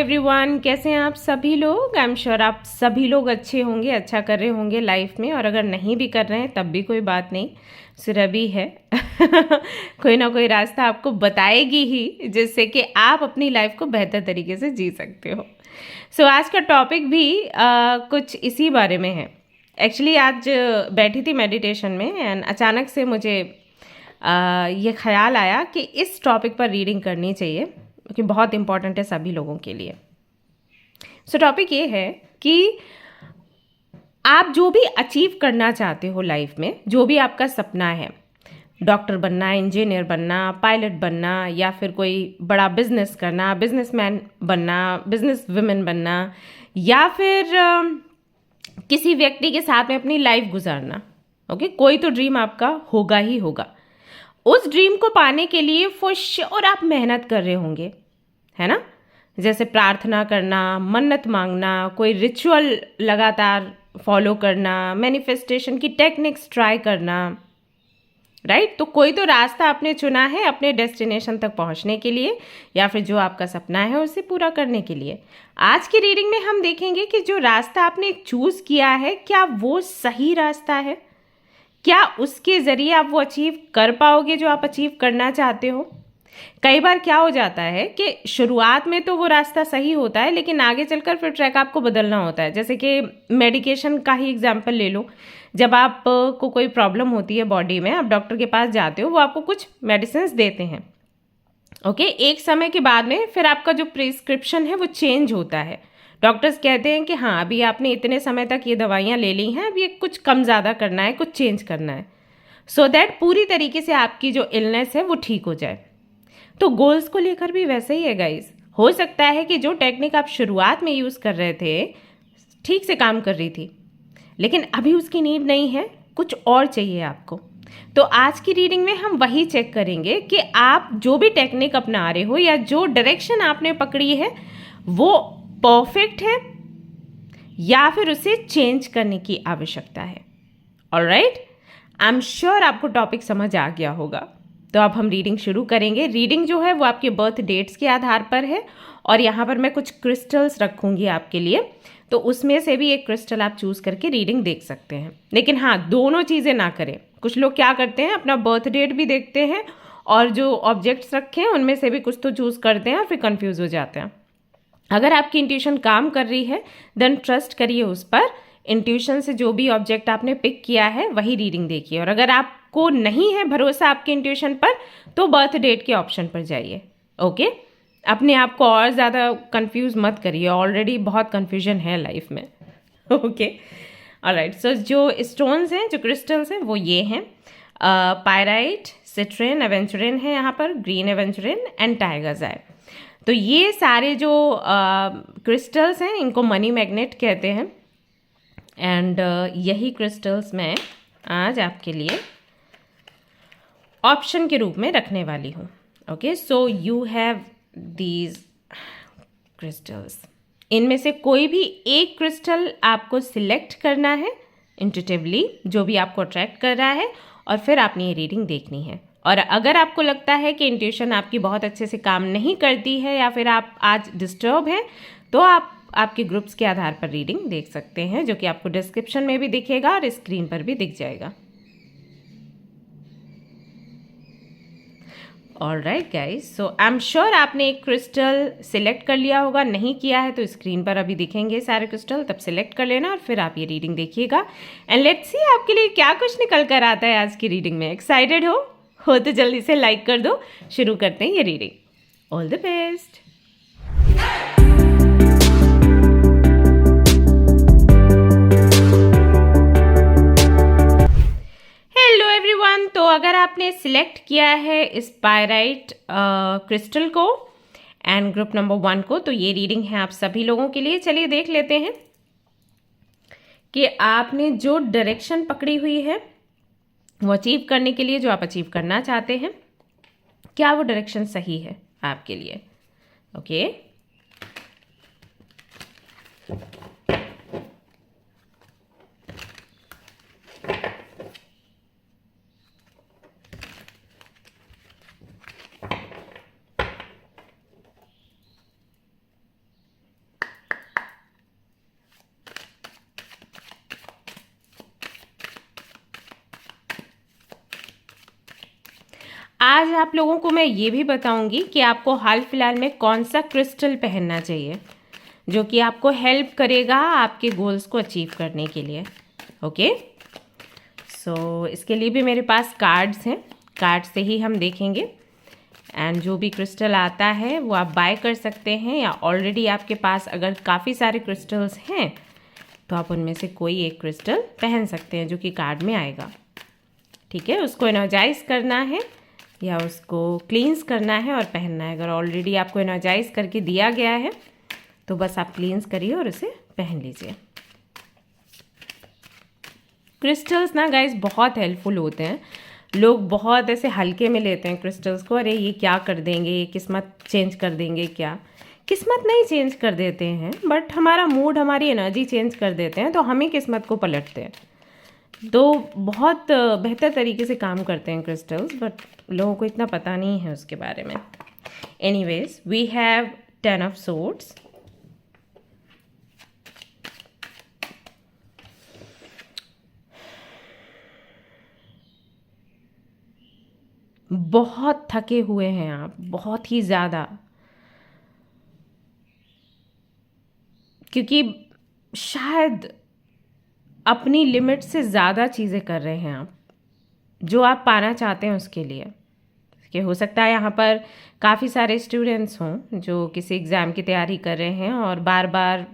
Everyone, कैसे हैं आप सभी लोग। आई एम श्योर आप सभी लोग अच्छे होंगे, अच्छा कर रहे होंगे लाइफ में। और अगर नहीं भी कर रहे हैं तब भी कोई बात नहीं, सुरभि है कोई ना कोई रास्ता आपको बताएगी ही, जिससे कि आप अपनी लाइफ को बेहतर तरीके से जी सकते हो। सो आज का टॉपिक भी कुछ इसी बारे में है। एक्चुअली आज बैठी थी मेडिटेशन में एंड अचानक से मुझे ये ख्याल आया कि इस टॉपिक पर रीडिंग करनी चाहिए, क्योंकि बहुत इंपॉर्टेंट है सभी लोगों के लिए। सो टॉपिक ये है कि आप जो भी अचीव करना चाहते हो लाइफ में, जो भी आपका सपना है, डॉक्टर बनना, इंजीनियर बनना, पायलट बनना, या फिर कोई बड़ा बिजनेस करना, बिजनेसमैन बनना, बिजनेस वुमेन बनना, या फिर किसी व्यक्ति के साथ में अपनी लाइफ गुजारना, ओके, कोई तो ड्रीम आपका होगा ही होगा। उस ड्रीम को पाने के लिए फॉर श्योर आप मेहनत कर रहे होंगे, है ना। जैसे प्रार्थना करना, मन्नत मांगना, कोई रिचुअल लगातार फॉलो करना, मैनिफेस्टेशन की टेक्निक्स ट्राई करना, राइट। तो कोई तो रास्ता आपने चुना है अपने डेस्टिनेशन तक पहुंचने के लिए, या फिर जो आपका सपना है उसे पूरा करने के लिए। आज की रीडिंग में हम देखेंगे कि जो रास्ता आपने चूज किया है, क्या वो सही रास्ता है, क्या उसके ज़रिए आप वो अचीव कर पाओगे जो आप अचीव करना चाहते हो। कई बार क्या हो जाता है कि शुरुआत में तो वो रास्ता सही होता है, लेकिन आगे चलकर फिर ट्रैक आपको बदलना होता है। जैसे कि मेडिकेशन का ही एग्जांपल ले लो। जब आप को कोई प्रॉब्लम होती है बॉडी में, आप डॉक्टर के पास जाते हो, वो आपको कुछ मेडिसिन देते हैं, ओके। एक समय के बाद में फिर आपका जो प्रिस्क्रिप्शन है वो चेंज होता है। डॉक्टर्स कहते हैं कि हाँ, अभी आपने इतने समय तक ये दवाइयाँ ले ली हैं, अब ये कुछ कम ज़्यादा करना है, कुछ चेंज करना है, सो दैट पूरी तरीके से आपकी जो इलनेस है वो ठीक हो जाए। तो गोल्स को लेकर भी वैसे ही है गाइस। हो सकता है कि जो टेक्निक आप शुरुआत में यूज़ कर रहे थे ठीक से काम कर रही थी, लेकिन अभी उसकी नीड नहीं है, कुछ और चाहिए आपको। तो आज की रीडिंग में हम वही चेक करेंगे कि आप जो भी टेक्निक अपना रहे हो या जो डायरेक्शन आपने पकड़ी है वो परफेक्ट है या फिर उसे चेंज करने की आवश्यकता है। ऑलराइट, आई एम श्योर आपको टॉपिक समझ आ गया होगा। तो अब हम रीडिंग शुरू करेंगे। रीडिंग जो है वो आपके बर्थ डेट्स के आधार पर है, और यहाँ पर मैं कुछ क्रिस्टल्स रखूँगी आपके लिए, तो उसमें से भी एक क्रिस्टल आप चूज़ करके रीडिंग देख सकते हैं। लेकिन हाँ, दोनों चीज़ें ना करें। कुछ लोग क्या करते हैं, अपना बर्थ डेट भी देखते हैं और जो ऑब्जेक्ट्स रखे हैं उनमें से भी कुछ तो चूज़ करते हैं और फिर कंफ्यूज हो जाते हैं। अगर आपकी इंट्यूशन काम कर रही है देन ट्रस्ट करिए उस पर। इंट्यूशन से जो भी ऑब्जेक्ट आपने पिक किया है वही रीडिंग देखिए। और अगर आपको नहीं है भरोसा आपके इंट्यूशन पर, तो बर्थ डेट के ऑप्शन पर जाइए, ओके। अपने आप को और ज़्यादा कंफ्यूज मत करिए, ऑलरेडी बहुत कन्फ्यूजन है लाइफ में, ओके। ऑलराइट, सो जो स्टोन्स हैं, जो क्रिस्टल्स हैं, वो ये हैं पायराइट, सिट्रिन, एवेंचुरिन है यहाँ पर, ग्रीन एवेंचुरिन एंड टाइगर्स आई। तो ये सारे जो क्रिस्टल्स हैं इनको मनी मैग्नेट कहते हैं। एंड यही क्रिस्टल्स मैं आज आपके लिए ऑप्शन के रूप में रखने वाली हूँ, okay. So you have these crystals. इनमें से कोई भी एक क्रिस्टल आपको सिलेक्ट करना है इंट्यूटिवली, जो भी आपको अट्रैक्ट कर रहा है, और फिर आपने ये रीडिंग देखनी है। और अगर आपको लगता है कि इंट्यूशन आपकी बहुत अच्छे से काम नहीं करती है या फिर आप आज डिस्टर्ब हैं, तो आप आपके ग्रुप्स के आधार पर रीडिंग देख सकते हैं, जो कि आपको डिस्क्रिप्शन में भी दिखेगा और स्क्रीन पर भी दिख जाएगा। Alright guys, so I am sure आपने एक क्रिस्टल सिलेक्ट कर लिया होगा। नहीं किया है तो स्क्रीन पर अभी दिखेंगे सारे क्रिस्टल, तब सिलेक्ट कर लेना और फिर आप ये रीडिंग देखिएगा। एंड लेट्स सी आपके लिए क्या कुछ निकल कर आता है आज की रीडिंग में। एक्साइटेड हो तो जल्दी से लाइक कर दो। शुरू करते हैं ये reading. All the best. Hello everyone, तो अगर आपने सिलेक्ट किया है स्पायराइट क्रिस्टल को एंड ग्रुप नंबर 1 को, तो ये रीडिंग है आप सभी लोगों के लिए। चलिए देख लेते हैं कि आपने जो डायरेक्शन पकड़ी हुई है वो अचीव करने के लिए, जो आप अचीव करना चाहते हैं, क्या वो डायरेक्शन सही है आपके लिए, ओके। आज आप लोगों को मैं ये भी बताऊंगी कि आपको हाल फिलहाल में कौन सा क्रिस्टल पहनना चाहिए जो कि आपको हेल्प करेगा आपके गोल्स को अचीव करने के लिए। ओके, सो इसके लिए भी मेरे पास कार्ड्स हैं, कार्ड से ही हम देखेंगे। एंड जो भी क्रिस्टल आता है वो आप बाय कर सकते हैं, या ऑलरेडी आपके पास अगर काफ़ी सारे क्रिस्टल्स हैं तो आप उनमें से कोई एक क्रिस्टल पहन सकते हैं जो कि कार्ड में आएगा। ठीक है, उसको एनर्जाइज करना है या उसको क्लींस करना है और पहनना है। अगर ऑलरेडी आपको एनर्जाइज करके दिया गया है तो बस आप क्लींस करिए और उसे पहन लीजिए। क्रिस्टल्स ना गाइस बहुत हेल्पफुल होते हैं। लोग बहुत ऐसे हल्के में लेते हैं क्रिस्टल्स को, अरे ये क्या कर देंगे, ये किस्मत चेंज कर देंगे क्या। किस्मत नहीं चेंज कर देते हैं, बट हमारा मूड, हमारी एनर्जी चेंज कर देते हैं, तो हम ही किस्मत को पलटते हैं। तो बहुत बेहतर तरीके से काम करते हैं क्रिस्टल्स, बट लोगों को इतना पता नहीं है उसके बारे में। Anyways, we have 10 of swords. बहुत थके हुए हैं आप, बहुत ही ज़्यादा, क्योंकि शायद अपनी लिमिट से ज़्यादा चीज़ें कर रहे हैं आप, जो आप पाना चाहते हैं उसके लिए। कि हो सकता है यहाँ पर काफ़ी सारे स्टूडेंट्स हों जो किसी एग्ज़ाम की तैयारी कर रहे हैं और बार बार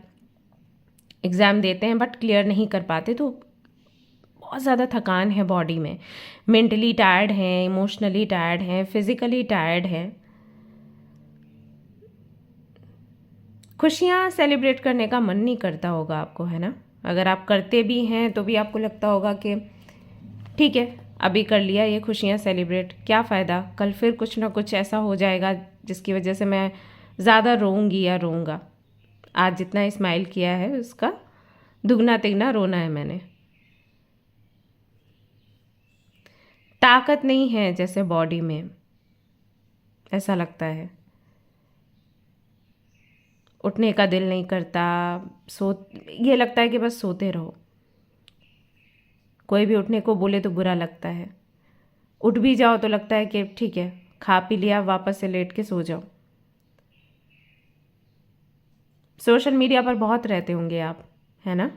एग्ज़ाम देते हैं बट क्लियर नहीं कर पाते, तो बहुत ज़्यादा थकान है बॉडी में, मेंटली टायर्ड हैं, इमोशनली टायर्ड हैं, फिज़िकली टायर्ड हैं। खुशियाँ सेलिब्रेट करने का मन नहीं करता होगा आपको, है ना। अगर आप करते भी हैं तो भी आपको लगता होगा कि ठीक है अभी कर लिया ये खुशियाँ सेलिब्रेट, क्या फ़ायदा, कल फिर कुछ ना कुछ ऐसा हो जाएगा जिसकी वजह से मैं ज़्यादा रोऊंगी या रोऊंगा। आज जितना स्माइल किया है उसका दुगना तिगना रोना है मैंने। ताकत नहीं है जैसे बॉडी में, ऐसा लगता है। उठने का दिल नहीं करता, ये लगता है कि बस सोते रहो। कोई भी उठने को बोले तो बुरा लगता है, उठ भी जाओ तो लगता है कि ठीक है खा पी लिया, वापस से लेट के सो जाओ। सोशल मीडिया पर बहुत रहते होंगे आप, है ना।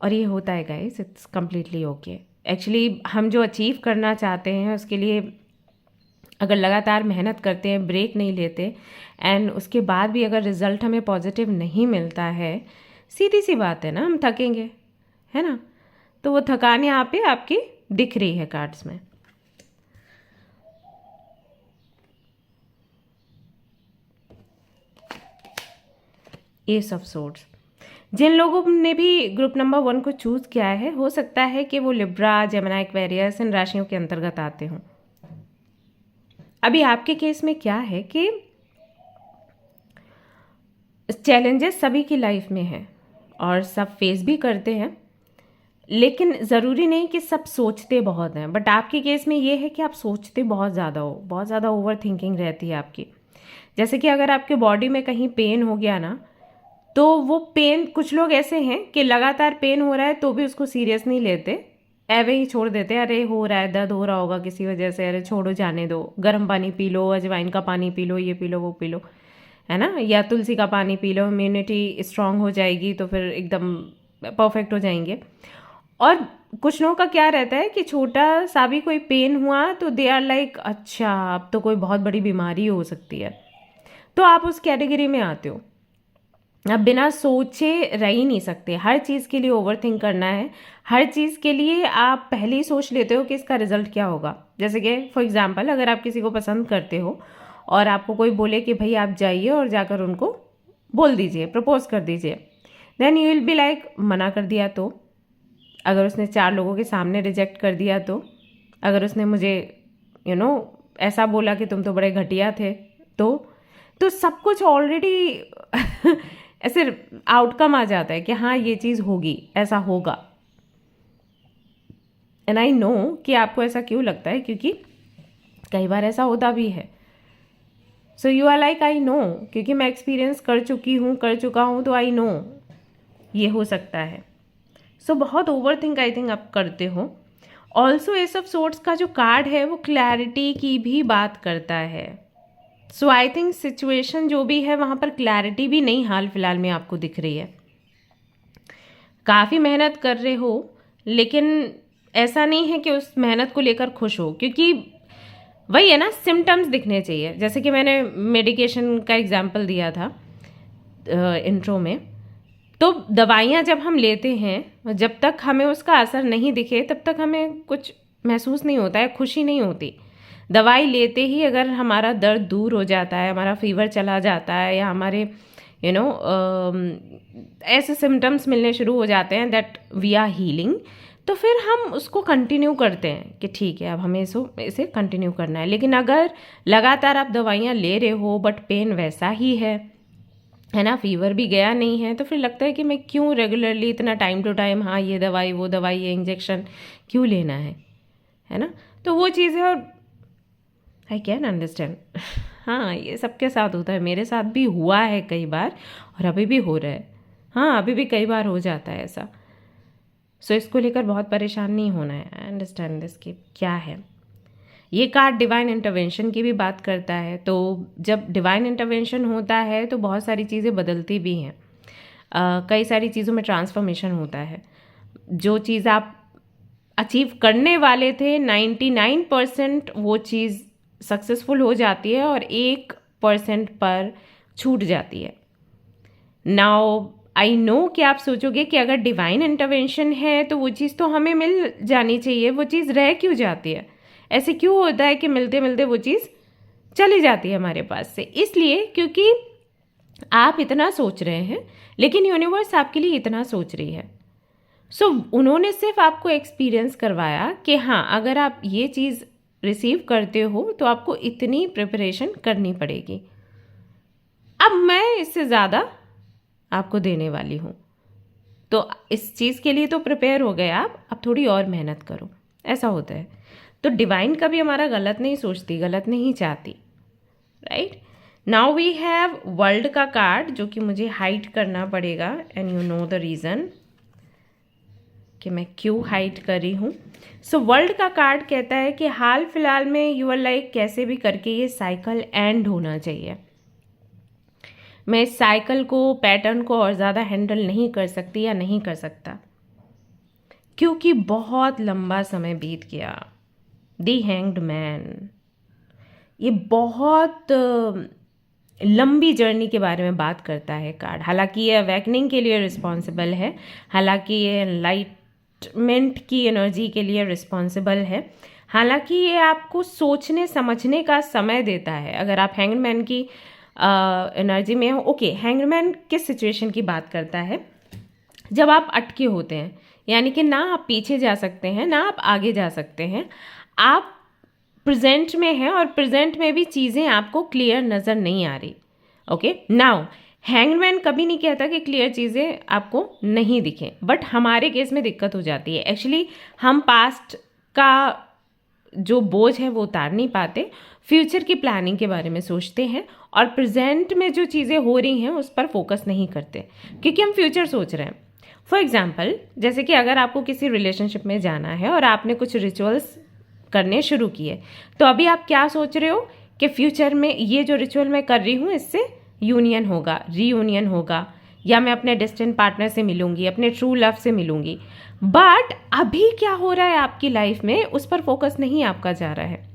और ये होता है guys, it's completely okay. Actually हम जो अचीव करना चाहते हैं उसके लिए अगर लगातार मेहनत करते हैं, ब्रेक नहीं लेते, एंड उसके बाद भी अगर रिज़ल्ट हमें पॉजिटिव नहीं मिलता है, सीधी सी बात है ना, हम थकेंगे, है ना। तो वो थकान यहाँ पे आपकी दिख रही है कार्ड्स में। एस ऑफ सोर्ड्स, जिन लोगों ने भी ग्रुप नंबर 1 को चूज़ किया है, हो सकता है कि वो लिब्रा, जेमिनी, एक्वेरियस इन राशियों के अंतर्गत आते हों। अभी आपके केस में क्या है कि चैलेंजेस सभी की लाइफ में हैं और सब फेस भी करते हैं, लेकिन ज़रूरी नहीं कि सब सोचते बहुत हैं। बट आपके केस में ये है कि आप सोचते बहुत ज़्यादा हो, बहुत ज़्यादा ओवर थिंकिंग रहती है आपकी। जैसे कि अगर आपके बॉडी में कहीं पेन हो गया ना, तो वो पेन, कुछ लोग ऐसे हैं कि लगातार पेन हो रहा है तो भी उसको सीरियस नहीं लेते, एवे ही छोड़ देते हैं। अरे हो रहा है, दर्द हो रहा होगा किसी वजह से, अरे छोड़ो जाने दो, गर्म पानी पी लो, अजवाइन का पानी पी लो, ये पी लो वो पी लो, है ना, या तुलसी का पानी पी लो, इम्यूनिटी स्ट्रांग हो जाएगी तो फिर एकदम परफेक्ट हो जाएंगे। और कुछ लोगों का क्या रहता है कि छोटा सा भी कोई पेन हुआ तो दे आर लाइक अच्छा अब तो कोई बहुत बड़ी बीमारी हो सकती है, तो आप उस कैटेगरी में आते हो। आप बिना सोचे रह ही नहीं सकते, हर चीज़ के लिए ओवर थिंक करना है, हर चीज़ के लिए आप पहले ही सोच लेते हो कि इसका रिजल्ट क्या होगा। जैसे कि फॉर एग्जांपल अगर आप किसी को पसंद करते हो और आपको कोई बोले कि भाई आप जाइए और जाकर उनको बोल दीजिए, प्रपोज कर दीजिए, then you will be like मना कर दिया तो, अगर उसने 4 लोगों के सामने रिजेक्ट कर दिया तो, अगर उसने मुझे ऐसा बोला कि तुम तो बड़े घटिया थे, तो सब कुछ ऑलरेडी ऐसे आउटकम आ जाता है कि हाँ ये चीज़ होगी, ऐसा होगा। एंड आई नो कि आपको ऐसा क्यों लगता है, क्योंकि कई बार ऐसा होता भी है। So you are like I know, क्योंकि मैं एक्सपीरियंस कर चुका हूँ, तो आई नो ये हो सकता है। सो बहुत ओवर थिंक आई थिंक आप करते हो। ऑल्सो एस ऑफ सोर्ट्स का जो कार्ड है वो क्लैरिटी की भी बात करता है। सो आई थिंक सिचुएशन जो भी है वहाँ पर क्लैरिटी भी नहीं हाल फिलहाल में आपको दिख रही है। काफ़ी मेहनत कर रहे हो, लेकिन ऐसा नहीं है कि उस मेहनत को लेकर खुश हो, क्योंकि वही है ना, सिम्टम्स दिखने चाहिए। जैसे कि मैंने मेडिकेशन का एग्जाम्पल दिया था इंट्रो में, तो दवाइयाँ जब हम लेते हैं, जब तक हमें उसका असर नहीं दिखे तब तक हमें कुछ महसूस नहीं होता है, खुशी नहीं होती। दवाई लेते ही अगर हमारा दर्द दूर हो जाता है, हमारा फीवर चला जाता है, या हमारे ऐसे सिम्टम्स मिलने शुरू हो जाते हैं दैट वी आर हीलिंग, तो फिर हम उसको कंटिन्यू करते हैं कि ठीक है अब हमें इसे कंटिन्यू करना है। लेकिन अगर लगातार आप दवाइयाँ ले रहे हो बट पेन वैसा ही है ना, फीवर भी गया नहीं है, तो फिर लगता है कि मैं क्यों रेगुलरली इतना टाइम टू टाइम, हाँ ये दवाई वो दवाई ये इंजेक्शन क्यों लेना है ना। तो वो चीज़ है, और आई कैन अंडरस्टैंड। हाँ, ये सबके साथ होता है, मेरे साथ भी हुआ है कई बार, और अभी भी हो रहा है। हाँ, अभी भी कई बार हो जाता है ऐसा। सो इसको लेकर बहुत परेशान नहीं होना है। आई अंडरस्टैंड दिस कि क्या है। ये कार्ड डिवाइन इंटरवेंशन की भी बात करता है। तो जब डिवाइन इंटरवेंशन होता है तो बहुत सारी चीज़ें बदलती भी हैं, कई सारी चीज़ों में ट्रांसफॉर्मेशन होता है। जो चीज़ आप अचीव करने वाले थे 99% वो चीज़ सक्सेसफुल हो जाती है और 1% पर छूट जाती है। नाउ आई नो कि आप सोचोगे कि अगर डिवाइन इंटरवेंशन है तो वो चीज़ तो हमें मिल जानी चाहिए, वो चीज़ रह क्यों जाती है? ऐसे क्यों होता है कि मिलते मिलते वो चीज़ चली जाती है हमारे पास से? इसलिए क्योंकि आप इतना सोच रहे हैं, लेकिन यूनिवर्स आपके लिए इतना सोच रही है। सो उन्होंने सिर्फ आपको एक्सपीरियंस करवाया कि हाँ, अगर आप ये चीज़ रिसीव करते हो तो आपको इतनी प्रिपरेशन करनी पड़ेगी। अब मैं इससे ज़्यादा आपको देने वाली हूँ, तो इस चीज़ के लिए तो प्रिपेयर हो गए आप, अब थोड़ी और मेहनत करो। ऐसा होता है। तो डिवाइन कभी हमारा गलत नहीं सोचती, गलत नहीं चाहती, right. Now we have world का कार्ड, जो कि मुझे हाइड करना पड़ेगा, and you know the reason कि मैं क्यों हाइड कर रही हूँ। सो वर्ल्ड का कार्ड कहता है कि हाल फिलहाल में यू आर लाइक कैसे भी करके ये साइकिल एंड होना चाहिए। मैं इस साइकिल को, पैटर्न को और ज़्यादा हैंडल नहीं कर सकती या नहीं कर सकता, क्योंकि बहुत लंबा समय बीत गया। दी हैंग्ड मैन, ये बहुत लंबी जर्नी के बारे में बात करता है कार्ड। हालांकि ये अवेकनिंग के लिए रिस्पॉन्सिबल है, हालांकि ये एनलाइटमेंट की एनर्जी के लिए रिस्पॉन्सिबल है, हालांकि ये आपको सोचने समझने का समय देता है। अगर आप हैंगमैन की एनर्जी में हो, ओके, हैंगमैन किस सिचुएशन की बात करता है? जब आप अटके होते हैं, यानी कि ना आप पीछे जा सकते हैं ना आप आगे जा सकते हैं, आप प्रेजेंट में हैं और प्रेजेंट में भी चीज़ें आपको क्लियर नज़र नहीं आ रही। ओके, नाउ हैंगमैन कभी नहीं कहता कि क्लियर चीज़ें आपको नहीं दिखें, बट हमारे केस में दिक्कत हो जाती है। एक्चुअली हम पास्ट का जो बोझ है वो उतार नहीं पाते, फ्यूचर की प्लानिंग के बारे में सोचते हैं, और प्रेजेंट में जो चीज़ें हो रही हैं उस पर फोकस नहीं करते, क्योंकि हम फ्यूचर सोच रहे हैं। फॉर एग्जाम्पल, जैसे कि अगर आपको किसी रिलेशनशिप में जाना है और आपने कुछ रिचुअल्स करने शुरू किए, तो अभी आप क्या सोच रहे हो कि फ्यूचर में ये जो रिचुअल मैं कर रही हूँ इससे यूनियन होगा, रीयूनियन होगा, या मैं अपने डेस्टिन पार्टनर से मिलूंगी, अपने ट्रू लव से मिलूंगी। बट अभी क्या हो रहा है आपकी लाइफ में, उस पर फोकस नहीं आपका जा रहा है।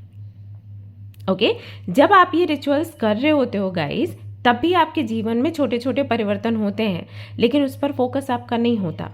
ओके, जब आप ये रिचुअल्स कर रहे होते हो गाइस, तब भी आपके जीवन में छोटे छोटे परिवर्तन होते हैं, लेकिन उस पर फोकस आपका नहीं होता,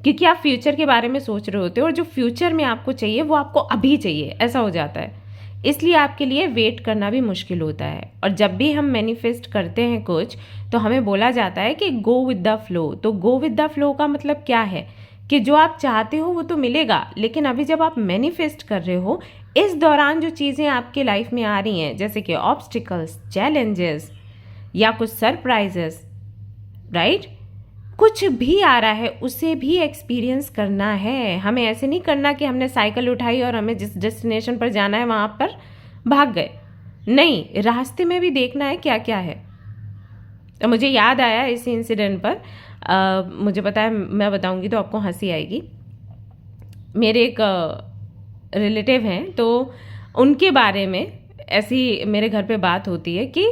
क्योंकि आप फ्यूचर के बारे में सोच रहे होते हो, और जो फ्यूचर में आपको चाहिए वो आपको अभी चाहिए, ऐसा हो जाता है। इसलिए आपके लिए वेट करना भी मुश्किल होता है। और जब भी हम मैनिफेस्ट करते हैं कुछ, तो हमें बोला जाता है कि गो विद द फ्लो। तो गो विद द फ्लो का मतलब क्या है कि जो आप चाहते हो वो तो मिलेगा, लेकिन अभी जब आप मैनिफेस्ट कर रहे हो, इस दौरान जो चीज़ें आपके लाइफ में आ रही हैं, जैसे कि ऑब्स्टिकल्स, चैलेंजेस या कुछ सरप्राइजेस, राइट, कुछ भी आ रहा है उसे भी एक्सपीरियंस करना है। हमें ऐसे नहीं करना कि हमने साइकिल उठाई और हमें जिस डेस्टिनेशन पर जाना है वहाँ पर भाग गए। नहीं, रास्ते में भी देखना है क्या क्या है। तो मुझे याद आया इसी इंसिडेंट पर, मुझे पता है मैं बताऊंगी तो आपको हंसी आएगी। मेरे एक रिलेटिव हैं तो उनके बारे में ऐसी मेरे घर पे बात होती है कि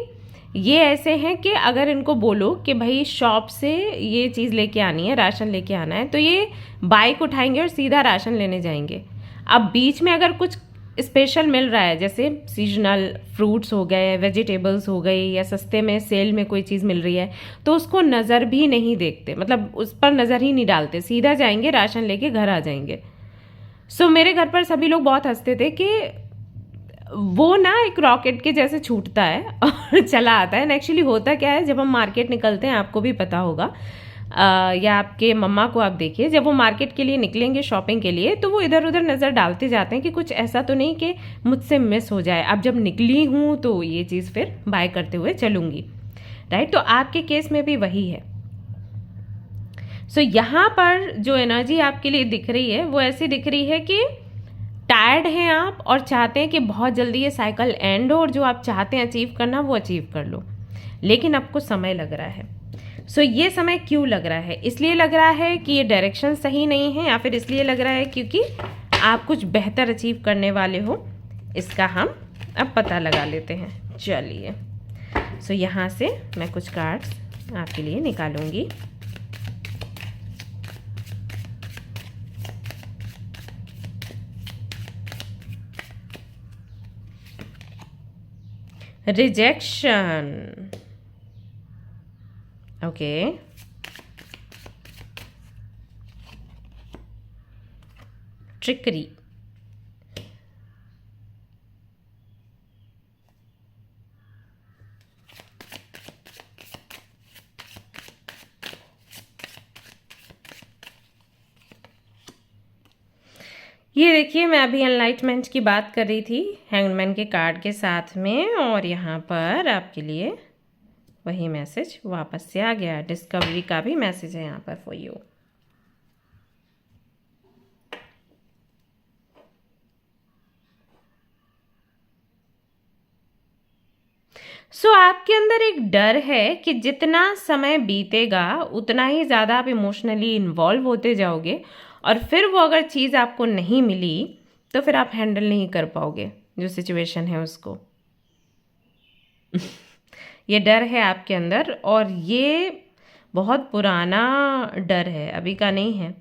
ये ऐसे हैं कि अगर इनको बोलो कि भाई शॉप से ये चीज़ लेके आनी है, राशन लेके आना है, तो ये बाइक उठाएंगे और सीधा राशन लेने जाएंगे। अब बीच में अगर कुछ स्पेशल मिल रहा है, जैसे सीजनल फ्रूट्स हो गए, वेजिटेबल्स हो गई, या सस्ते में सेल में कोई चीज़ मिल रही है, तो उसको नज़र भी नहीं देखते, मतलब उस पर नज़र ही नहीं डालते, सीधा जाएंगे राशन लेके घर आ जाएंगे। सो मेरे घर पर सभी लोग बहुत हंसते थे कि वो ना एक रॉकेट के जैसे छूटता है और चला आता है। एक्चुअली होता क्या है, जब हम मार्केट निकलते हैं, आपको भी पता होगा, या आपके मम्मा को आप देखिए, जब वो मार्केट के लिए निकलेंगे शॉपिंग के लिए, तो वो इधर उधर नज़र डालते जाते हैं कि कुछ ऐसा तो नहीं कि मुझसे मिस हो जाए। अब जब निकली हूँ तो ये चीज़ फिर बाय करते हुए चलूँगी, राइट। तो आपके केस में भी वही है। सो यहाँ पर जो एनर्जी आपके लिए दिख रही है वो ऐसी दिख रही है कि टायर्ड हैं आप और चाहते हैं कि बहुत जल्दी ये साइकिल एंड हो और जो आप चाहते हैं अचीव करना वो अचीव कर लो, लेकिन आपको समय लग रहा है। सो ये समय क्यों लग रहा है? इसलिए लग रहा है कि ये डायरेक्शन सही नहीं है, या फिर इसलिए लग रहा है क्योंकि आप कुछ बेहतर अचीव करने वाले हो। इसका हम अब पता लगा लेते हैं, चलिए। सो यहाँ से मैं कुछ कार्ड्स आपके लिए निकालूंगी। रिजेक्शन, ओके, ट्रिकरी, ये देखिए मैं अभी एनलाइटमेंट की बात कर रही थी हैंगमैन के कार्ड के साथ में, और यहाँ पर आपके लिए वही मैसेज वापस से आ गया। डिस्कवरी का भी मैसेज है यहाँ पर फॉर यू। सो आपके अंदर एक डर है कि जितना समय बीतेगा उतना ही ज़्यादा आप इमोशनली इन्वॉल्व होते जाओगे, और फिर वो अगर चीज़ आपको नहीं मिली तो फिर आप हैंडल नहीं कर पाओगे जो सिचुएशन है उसको। ये डर है आपके अंदर, और ये बहुत पुराना डर है, अभी का नहीं है।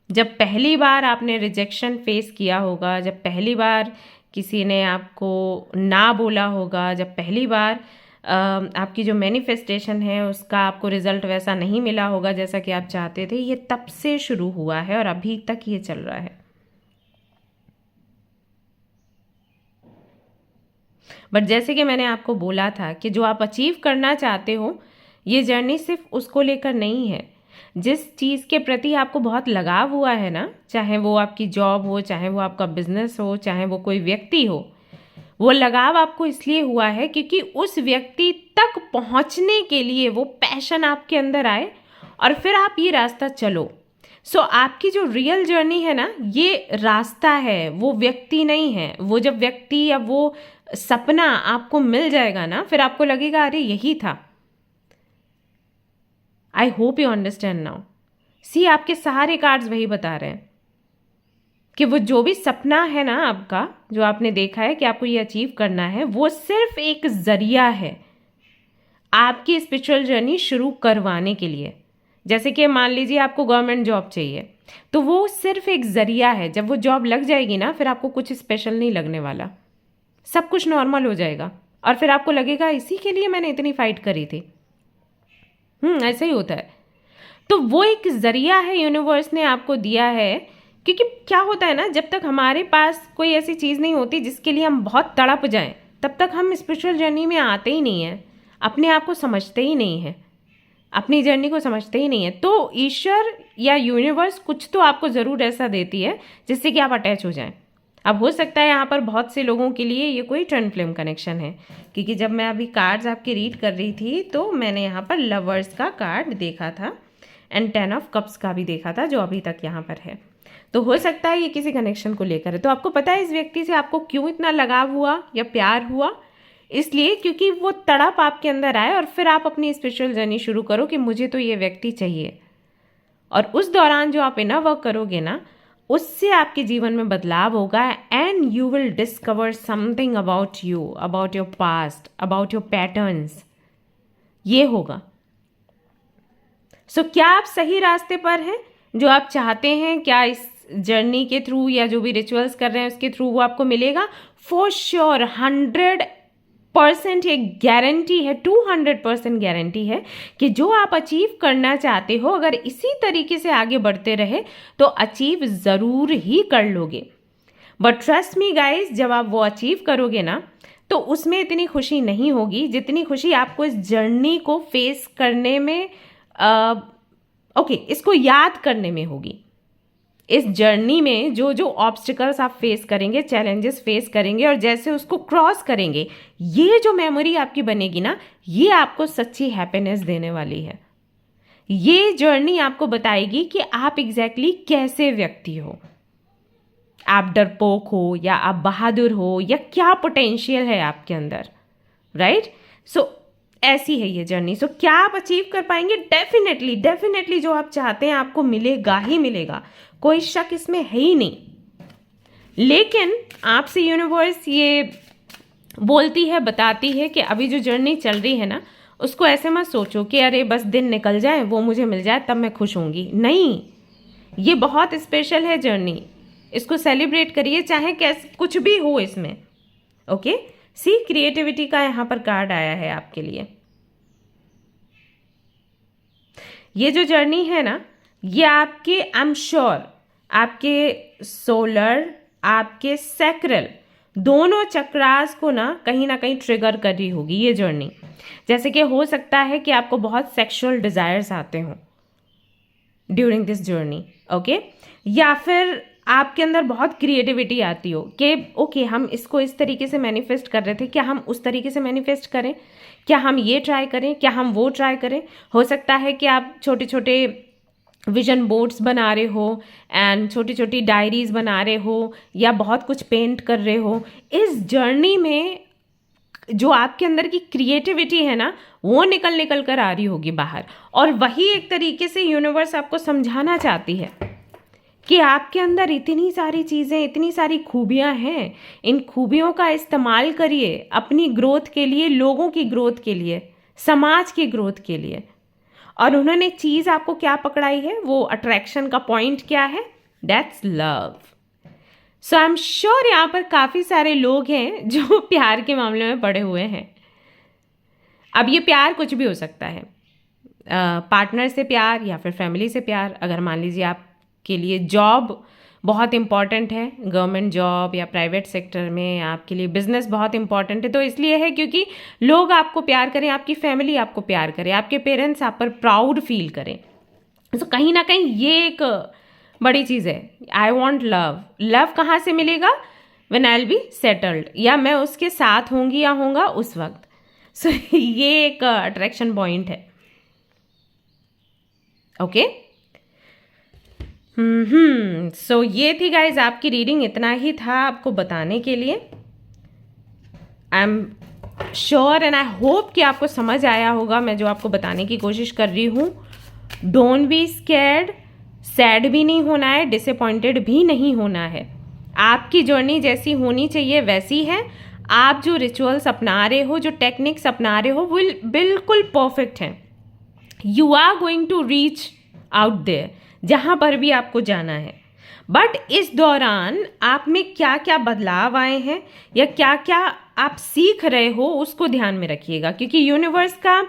जब पहली बार आपने रिजेक्शन फेस किया होगा, जब पहली बार किसी ने आपको ना बोला होगा, जब पहली बार आपकी जो मैनिफेस्टेशन है उसका आपको रिजल्ट वैसा नहीं मिला होगा जैसा कि आप चाहते थे, ये तब से शुरू हुआ है और अभी तक ये चल रहा है। बट जैसे कि मैंने आपको बोला था कि जो आप अचीव करना चाहते हो, ये जर्नी सिर्फ उसको लेकर नहीं है। जिस चीज़ के प्रति आपको बहुत लगाव हुआ है ना, चाहे वो आपकी जॉब हो, चाहे वो आपका बिजनेस हो, चाहे वो कोई व्यक्ति हो, वो लगाव आपको इसलिए हुआ है क्योंकि उस व्यक्ति तक पहुंचने के लिए वो पैशन आपके अंदर आए और फिर आप ये रास्ता चलो। सो आपकी जो रियल जर्नी है ना, ये रास्ता है, वो व्यक्ति नहीं है। वो जब व्यक्ति या वो सपना आपको मिल जाएगा ना, फिर आपको लगेगा अरे यही था। I hope you understand now. See आपके सारे कार्ड्स वही बता रहे हैं कि वो जो भी सपना है ना आपका, जो आपने देखा है कि आपको ये अचीव करना है, वो सिर्फ एक जरिया है आपकी स्पिरिचुअल जर्नी शुरू करवाने के लिए। जैसे कि मान लीजिए आपको गवर्नमेंट जॉब चाहिए, तो वो सिर्फ एक जरिया है। जब वो जॉब लग जाएगी ना, फिर आपको कुछ स्पेशल नहीं लगने वाला, सब कुछ नॉर्मल हो जाएगा, और फिर आपको लगेगा इसी के लिए मैंने इतनी फाइट करी थी। ऐसा ही होता है। तो वो एक जरिया है यूनिवर्स ने आपको दिया है, क्योंकि क्या होता है ना, जब तक हमारे पास कोई ऐसी चीज़ नहीं होती जिसके लिए हम बहुत तड़प जाएं, तब तक हम स्पिरिचुअल जर्नी में आते ही नहीं हैं, अपने आप को समझते ही नहीं हैं, अपनी जर्नी को समझते ही नहीं है। तो ईश्वर या यूनिवर्स कुछ तो आपको ज़रूर ऐसा देती है जिससे कि आप अटैच हो जाएं। अब हो सकता है यहाँ पर बहुत से लोगों के लिए ये कोई ट्विन फ्लेम कनेक्शन है, क्योंकि जब मैं अभी कार्ड्स आपके रीड कर रही थी तो मैंने यहाँ पर लवर्स का कार्ड देखा था एंड 10 ऑफ कप्स का भी देखा था, जो अभी तक यहाँ पर है। तो हो सकता है ये किसी कनेक्शन को लेकर है। तो आपको पता है इस व्यक्ति से आपको क्यों इतना लगाव हुआ या प्यार हुआ? इसलिए क्योंकि वो तड़प आपके अंदर आए और फिर आप अपनी स्पिरिचुअल जर्नी शुरू करो कि मुझे तो ये व्यक्ति चाहिए। और उस दौरान जो आप इनर वर्क करोगे ना, उससे आपके जीवन में बदलाव होगा and you will discover something about you, about your past, about your patterns, ये होगा। सो क्या आप सही रास्ते पर हैं? जो आप चाहते हैं क्या इस जर्नी के थ्रू या जो भी रिचुअल्स कर रहे हैं उसके थ्रू वो आपको मिलेगा? फॉर श्योर 100% ये गारंटी है, 200% गारंटी है कि जो आप अचीव करना चाहते हो अगर इसी तरीके से आगे बढ़ते रहे तो अचीव ज़रूर ही कर लोगे। बट ट्रस्ट मी गाइज, जब आप वो अचीव करोगे ना तो उसमें इतनी खुशी नहीं होगी जितनी खुशी आपको इस जर्नी को फेस करने में इसको याद करने में होगी। इस जर्नी में जो जो ऑब्स्टिकल्स आप फेस करेंगे, चैलेंजेस फेस करेंगे और जैसे उसको क्रॉस करेंगे, ये जो मेमोरी आपकी बनेगी ना, ये आपको सच्ची हैप्पीनेस देने वाली है। ये जर्नी आपको बताएगी कि आप एग्जैक्टली कैसे व्यक्ति हो, आप डरपोक हो या आप बहादुर हो या क्या पोटेंशियल है आपके अंदर, राइट? सो ऐसी है ये जर्नी। सो क्या आप अचीव कर पाएंगे? डेफिनेटली जो आप चाहते हैं आपको मिलेगा ही मिलेगा, कोई शक इसमें है ही नहीं। लेकिन आपसे यूनिवर्स ये बोलती है, बताती है कि अभी जो जर्नी चल रही है ना, उसको ऐसे मत सोचो कि अरे बस दिन निकल जाए, वो मुझे मिल जाए तब मैं खुश होंगी। नहीं, ये बहुत स्पेशल है जर्नी, इसको सेलिब्रेट करिए चाहे कैसे कुछ भी हो इसमें। ओके, सी क्रिएटिविटी का यहाँ पर कार्ड आया है आपके लिए। ये जो जर्नी है ना, ये आपके आई एम श्योर आपके सोलर, आपके सैक्रल दोनों चक्रास को ना कहीं ट्रिगर कर रही होगी ये जर्नी। जैसे कि हो सकता है कि आपको बहुत सेक्सुअल डिजायर्स आते हों ड्यूरिंग दिस जर्नी, ओके, या फिर आपके अंदर बहुत क्रिएटिविटी आती हो कि ओके हम इसको इस तरीके से मैनिफेस्ट कर रहे थे, क्या हम उस तरीके से मैनिफेस्ट करें, क्या हम ये ट्राई करें, क्या हम वो ट्राई करें। हो सकता है कि आप छोटे छोटे विजन बोर्ड्स बना रहे हो एंड छोटी छोटी डायरीज बना रहे हो या बहुत कुछ पेंट कर रहे हो। इस जर्नी में जो आपके अंदर की क्रिएटिविटी है ना, वो निकल कर आ रही होगी बाहर, और वही एक तरीके से यूनिवर्स आपको समझाना चाहती है कि आपके अंदर इतनी सारी चीज़ें, इतनी सारी खूबियां हैं, इन खूबियों का इस्तेमाल करिए अपनी ग्रोथ के लिए, लोगों की ग्रोथ के लिए, समाज की ग्रोथ के लिए। और उन्होंने चीज़ आपको क्या पकड़ाई है, वो अट्रैक्शन का पॉइंट क्या है? That's love. So I am sure यहाँ पर काफ़ी सारे लोग हैं जो प्यार के मामले में पड़े हुए हैं। अब ये प्यार कुछ भी हो सकता है, पार्टनर से प्यार या फिर फैमिली से प्यार। अगर मान लीजिए आपके लिए जॉब बहुत इंपॉर्टेंट है, गवर्नमेंट जॉब या प्राइवेट सेक्टर में, आपके लिए बिजनेस बहुत इंपॉर्टेंट है, तो इसलिए है क्योंकि लोग आपको प्यार करें, आपकी फैमिली आपको प्यार करे, आपके पेरेंट्स आप पर प्राउड फील करें। तो कहीं ना कहीं ये एक बड़ी चीज़ है। I want love. लव कहाँ से मिलेगा? When I will be settled, या मैं उसके साथ होंगी या होऊंगा उस वक्त। सो ये एक अट्रैक्शन पॉइंट है। ओके, सो ये थी गाइज आपकी रीडिंग। इतना ही था आपको बताने के लिए। I am sure and I hope कि आपको समझ आया होगा मैं जो आपको बताने की कोशिश कर रही हूँ। डोंट बी स्कैर्ड, सैड भी नहीं होना है, डिसअपॉइंटेड भी नहीं होना है। आपकी जर्नी जैसी होनी चाहिए वैसी है। आप जो रिचुअल्स अपना रहे हो, जो टेक्निक्स अपना रहे हो, वो बिल्कुल परफेक्ट हैं। You are going to reach out there, जहाँ पर भी आपको जाना है। बट इस दौरान आप में क्या क्या बदलाव आए हैं या क्या क्या आप सीख रहे हो, उसको ध्यान में रखिएगा, क्योंकि यूनिवर्स का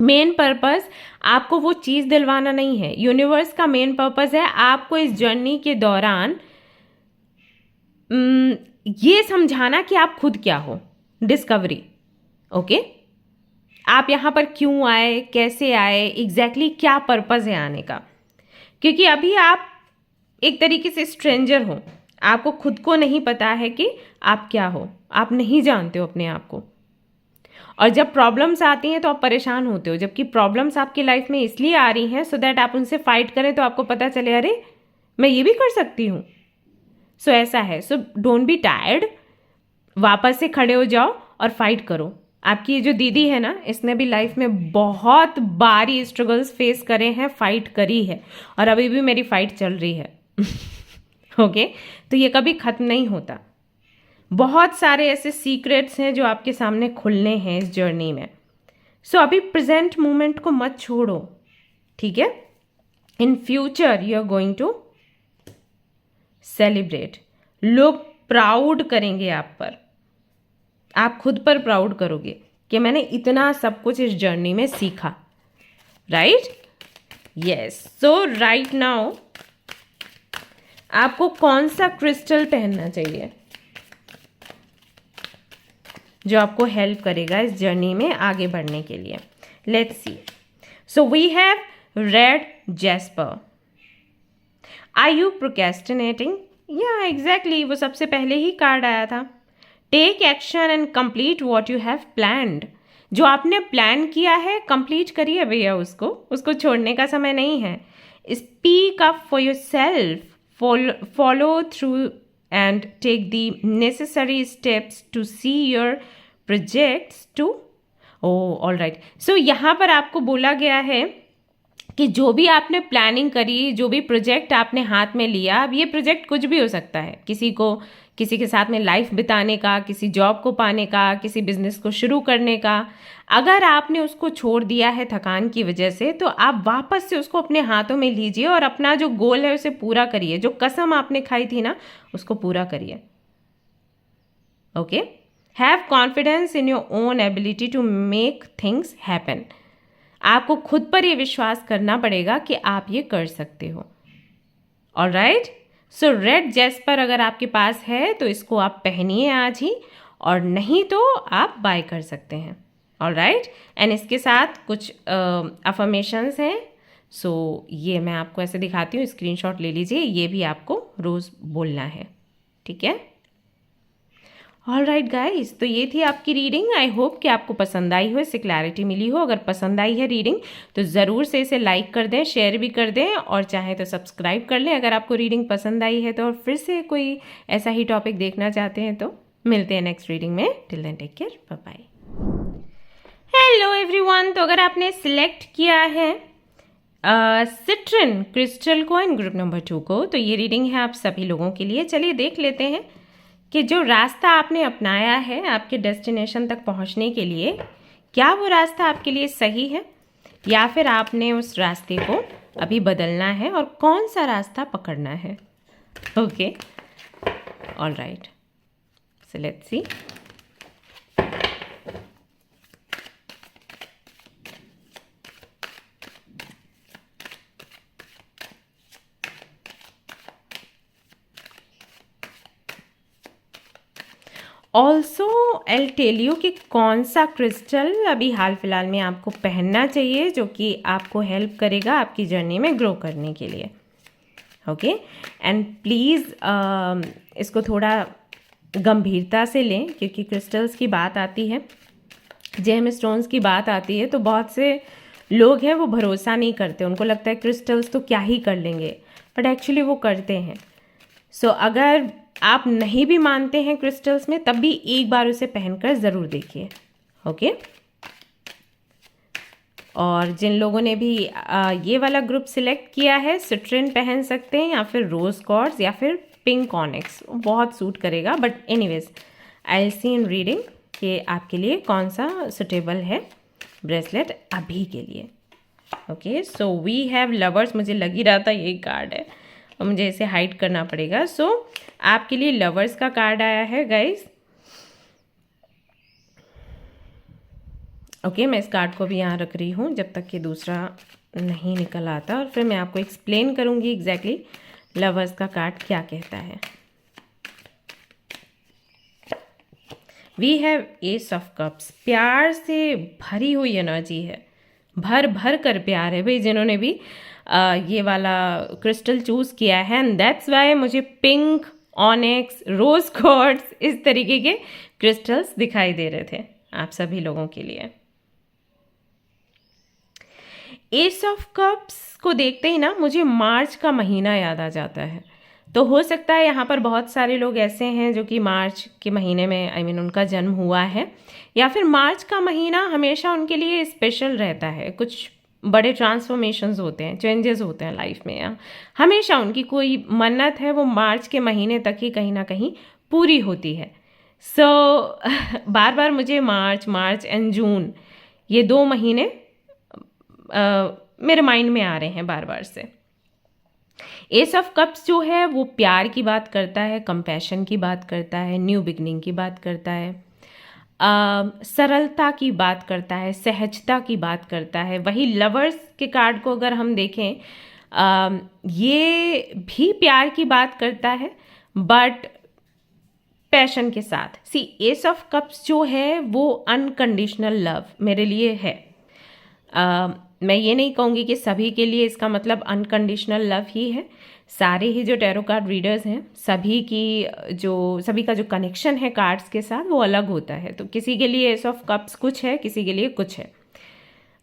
मेन पर्पस आपको वो चीज़ दिलवाना नहीं है। यूनिवर्स का मेन पर्पस है आपको इस जर्नी के दौरान ये समझाना कि आप खुद क्या हो, डिस्कवरी। ओके, आप यहाँ पर क्यों आए, कैसे आए, एग्जैक्टली क्या पर्पस है आने का। क्योंकि अभी आप एक तरीके से स्ट्रेंजर हो, आपको खुद को नहीं पता है कि आप क्या हो, आप नहीं जानते हो अपने आप को। और जब प्रॉब्लम्स आती हैं तो आप परेशान होते हो, जबकि प्रॉब्लम्स आपकी लाइफ में इसलिए आ रही हैं सो दैट आप उनसे फाइट करें, तो आपको पता चले अरे मैं ये भी कर सकती हूँ। सो ऐसा है। सो डोंट बी टायर्ड, वापस से खड़े हो जाओ और फाइट करो। आपकी ये जो दीदी है ना, इसने भी लाइफ में बहुत बारी स्ट्रगल्स फेस करे हैं, फाइट करी है, और अभी भी मेरी फाइट चल रही है। ओके, तो ये कभी ख़त्म नहीं होता। बहुत सारे ऐसे सीक्रेट्स हैं जो आपके सामने खुलने हैं इस जर्नी में। सो अभी प्रेजेंट मोमेंट को मत छोड़ो, ठीक है। In future you are going to celebrate, लोग प्राउड करेंगे आप पर, आप खुद पर प्राउड करोगे कि मैंने इतना सब कुछ इस जर्नी में सीखा, राइट। यस, सो राइट नाउ आपको कौन सा क्रिस्टल पहनना चाहिए जो आपको हेल्प करेगा इस जर्नी में आगे बढ़ने के लिए? Let's see. So we have red jasper. Are you procrastinating? या एग्जैक्टली, वो सबसे पहले ही कार्ड आया था। Take action and complete what you have planned. जो आपने प्लान किया है कंप्लीट करिए भैया, उसको छोड़ने का समय नहीं है। Speak up for your self, follow through and take the necessary steps to see your projects to all right. So यहाँ पर आपको बोला गया है कि जो भी आपने प्लानिंग करी, जो भी प्रोजेक्ट आपने हाथ में लिया, अब ये प्रोजेक्ट कुछ भी हो सकता है, किसी के साथ में लाइफ बिताने का, किसी जॉब को पाने का, किसी बिजनेस को शुरू करने का। अगर आपने उसको छोड़ दिया है थकान की वजह से, तो आप वापस से उसको अपने हाथों में लीजिए और अपना जो गोल है उसे पूरा करिए। जो कसम आपने खाई थी ना, उसको पूरा करिए। Okay, have confidence in your own ability to make things happen. आपको खुद पर यह विश्वास करना पड़ेगा कि आप ये कर सकते हो। ऑलराइट, सो रेड जैस्पर अगर आपके पास है तो इसको आप पहनिए आज ही, और नहीं तो आप बाय कर सकते हैं। ऑलराइट, एंड इसके साथ कुछ अफर्मेशंस हैं। सो ये मैं आपको ऐसे दिखाती हूँ, स्क्रीनशॉट ले लीजिए। ये भी आपको रोज़ बोलना है, ठीक है। ऑलराइट गाइस, तो ये थी आपकी रीडिंग। आई होप कि आपको पसंद आई हो, इससे क्लैरिटी मिली हो। अगर पसंद आई है रीडिंग तो ज़रूर से इसे लाइक कर दें, शेयर भी कर दें, और चाहे तो सब्सक्राइब कर लें अगर आपको रीडिंग पसंद आई है तो। और फिर से कोई ऐसा ही टॉपिक देखना चाहते हैं तो मिलते हैं नेक्स्ट रीडिंग में। Till then take care, bye bye. Hello everyone, तो अगर आपने सिलेक्ट किया है सिट्रन क्रिस्टल को इन ग्रुप नंबर 2 को, तो ये रीडिंग है आप सभी लोगों के लिए। चलिए देख लेते हैं कि जो रास्ता आपने अपनाया है आपके डेस्टिनेशन तक पहुंचने के लिए, क्या वो रास्ता आपके लिए सही है या फिर आपने उस रास्ते को अभी बदलना है, और कौन सा रास्ता पकड़ना है। Okay, alright, so let's see. Also I tell you कि कौन सा क्रिस्टल अभी हाल फिलहाल में आपको पहनना चाहिए जो कि आपको हेल्प करेगा आपकी जर्नी में ग्रो करने के लिए। ओके, एंड प्लीज़ इसको थोड़ा गंभीरता से लें, क्योंकि क्रिस्टल्स की बात आती है, जेम स्टोन्स की बात आती है, तो बहुत से लोग हैं वो भरोसा नहीं करते। उनको लगता है क्रिस्टल्स तो क्या ही कर लेंगे, बट एक्चुअली वो करते हैं। सो अगर आप नहीं भी मानते हैं क्रिस्टल्स में, तब भी एक बार उसे पहनकर ज़रूर देखिए। ओके, और जिन लोगों ने भी ये वाला ग्रुप सिलेक्ट किया है, सिट्रिन पहन सकते हैं, या फिर रोज़ कॉर्ड्स, या फिर पिंक ऑनिक्स, बहुत सूट करेगा। But anyways, I will see in reading कि आपके लिए कौन सा सुटेबल है ब्रेसलेट अभी के लिए। Okay, so we have lovers. मुझे लग ही रहा था यही कार्ड है और मुझे इसे हाइड करना पड़ेगा। सो आपके लिए लवर्स का कार्ड आया है गाइस। ओके, मैं इस कार्ड को भी यहाँ रख रही हूँ जब तक कि दूसरा नहीं निकल आता, और फिर मैं आपको एक्सप्लेन करूँगी एग्जैक्टली लवर्स का कार्ड क्या कहता है। We have ace of cups. प्यार से भरी हुई एनर्जी है, भर भर कर प्यार है भाई, जिन्होंने भी ये वाला क्रिस्टल चूज़ किया है। एंड दैट्स वाई मुझे पिंक, ऑनिक्स, रोज क्वार्ट्ज, इस तरीके के क्रिस्टल्स दिखाई दे रहे थे आप सभी लोगों के लिए। एस ऑफ कप्स को देखते ही ना मुझे मार्च का महीना याद आ जाता है। तो हो सकता है यहाँ पर बहुत सारे लोग ऐसे हैं जो कि मार्च के महीने में उनका जन्म हुआ है, या फिर मार्च का महीना हमेशा उनके लिए स्पेशल रहता है। कुछ बड़े ट्रांसफॉर्मेशंस होते हैं, चेंजेस होते हैं लाइफ में। हमेशा उनकी कोई मन्नत है वो मार्च के महीने तक ही कहीं ना कहीं पूरी होती है। सो बार बार मुझे मार्च एंड जून, ये 2 महीने मेरे माइंड में आ रहे हैं बार बार से। एस ऑफ कप्स जो है वो प्यार की बात करता है, कंपैशन की बात करता है, न्यू बिगनिंग की बात करता है, सरलता की बात करता है, सहजता की बात करता है। वही लवर्स के कार्ड को अगर हम देखें, ये भी प्यार की बात करता है बट पैशन के साथ। सी एस ऑफ कप्स जो है वो अनकंडीशनल लव मेरे लिए है। मैं ये नहीं कहूँगी कि सभी के लिए इसका मतलब अनकंडीशनल लव ही है। सारे ही जो टैरो कार्ड रीडर्स हैं सभी का जो कनेक्शन है कार्ड्स के साथ वो अलग होता है। तो किसी के लिए एस ऑफ कप्स कुछ है, किसी के लिए कुछ है।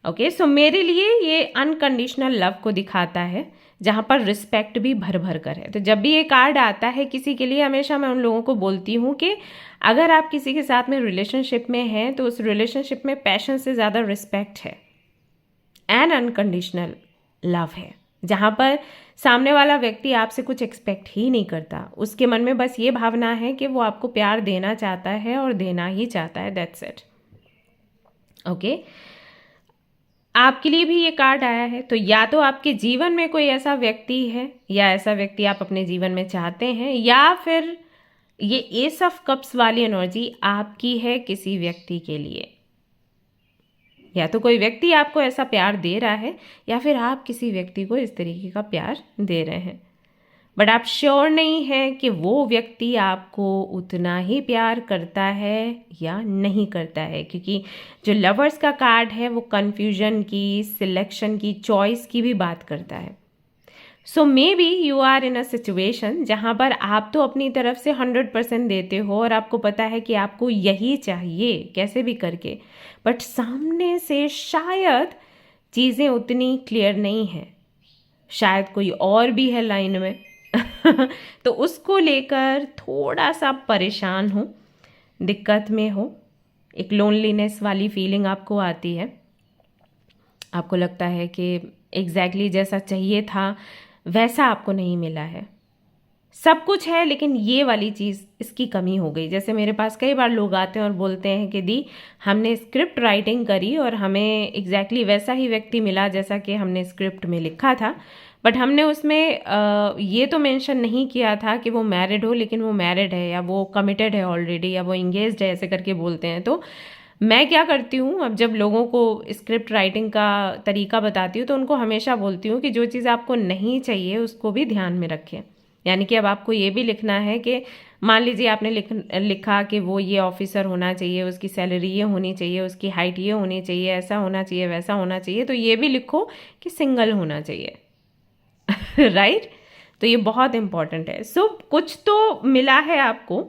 ओके, सो मेरे लिए ये अनकंडीशनल लव को दिखाता है जहाँ पर रिस्पेक्ट भी भर भर कर है। तो जब भी ये कार्ड आता है किसी के लिए, हमेशा मैं उन लोगों को बोलती हूँ कि अगर आप किसी के साथ में रिलेशनशिप में हैं तो उस रिलेशनशिप में पैशन से ज़्यादा रिस्पेक्ट है एंड अनकंडीशनल लव है, जहाँ पर सामने वाला व्यक्ति आपसे कुछ एक्सपेक्ट ही नहीं करता। उसके मन में बस ये भावना है कि वो आपको प्यार देना चाहता है और देना ही चाहता है, दैट्स इट। ओके, आपके लिए भी ये कार्ड आया है। तो या तो आपके जीवन में कोई ऐसा व्यक्ति है या ऐसा व्यक्ति आप अपने जीवन में चाहते हैं, या फिर ये एस ऑफ कप्स वाली एनर्जी आपकी है किसी व्यक्ति के लिए। या तो कोई व्यक्ति आपको ऐसा प्यार दे रहा है या फिर आप किसी व्यक्ति को इस तरीके का प्यार दे रहे हैं, बट आप श्योर नहीं हैं कि वो व्यक्ति आपको उतना ही प्यार करता है या नहीं करता है। क्योंकि जो लवर्स का कार्ड है वो कन्फ्यूजन की, सिलेक्शन की, चॉइस की भी बात करता है। So maybe you are in a situation जहाँ पर आप तो अपनी तरफ से 100% देते हो और आपको पता है कि आपको यही चाहिए कैसे भी करके, बट सामने से शायद चीज़ें उतनी क्लियर नहीं हैं, शायद कोई और भी है लाइन में तो उसको लेकर थोड़ा सा परेशान हो, दिक्कत में हो, एक लोनलीनेस वाली फीलिंग आपको आती है। आपको लगता है कि एग्जैक्टली जैसा चाहिए था वैसा आपको नहीं मिला है। सब कुछ है लेकिन ये वाली चीज़, इसकी कमी हो गई। जैसे मेरे पास कई बार लोग आते हैं और बोलते हैं कि दी हमने स्क्रिप्ट राइटिंग करी और हमें एग्जैक्टली वैसा ही व्यक्ति मिला जैसा कि हमने स्क्रिप्ट में लिखा था, बट हमने उसमें ये तो मेंशन नहीं किया था कि वो मैरिड हो, लेकिन वो मैरिड है या वो कमिटेड है ऑलरेडी या वो इंगेज्ड है, ऐसे करके बोलते हैं। तो मैं क्या करती हूँ, अब जब लोगों को स्क्रिप्ट राइटिंग का तरीका बताती हूँ तो उनको हमेशा बोलती हूँ कि जो चीज़ आपको नहीं चाहिए उसको भी ध्यान में रखें। यानी कि अब आपको ये भी लिखना है कि मान लीजिए आपने लिखा कि वो ये ऑफिसर होना चाहिए, उसकी सैलरी ये होनी चाहिए, उसकी हाइट ये होनी चाहिए, ऐसा होना चाहिए, वैसा होना चाहिए, तो ये भी लिखो कि सिंगल होना चाहिए राइट तो ये बहुत इंपॉर्टेंट है। सो कुछ तो मिला है आपको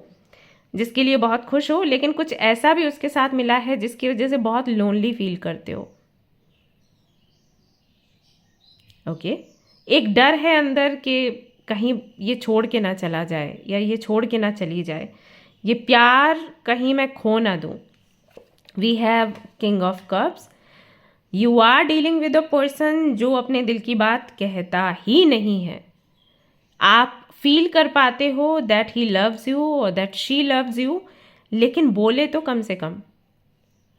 जिसके लिए बहुत खुश हो, लेकिन कुछ ऐसा भी उसके साथ मिला है जिसकी वजह से बहुत लोनली फील करते हो। ओके, एक डर है अंदर कि कहीं ये छोड़ के ना चला जाए या ये छोड़ के ना चली जाए, ये प्यार कहीं मैं खो ना दूँ। We have king of cups. You are dealing with a person जो अपने दिल की बात कहता ही नहीं है। आप फील कर पाते हो दैट ही लव्स यू और दैट शी लव्स यू, लेकिन बोले तो कम से कम।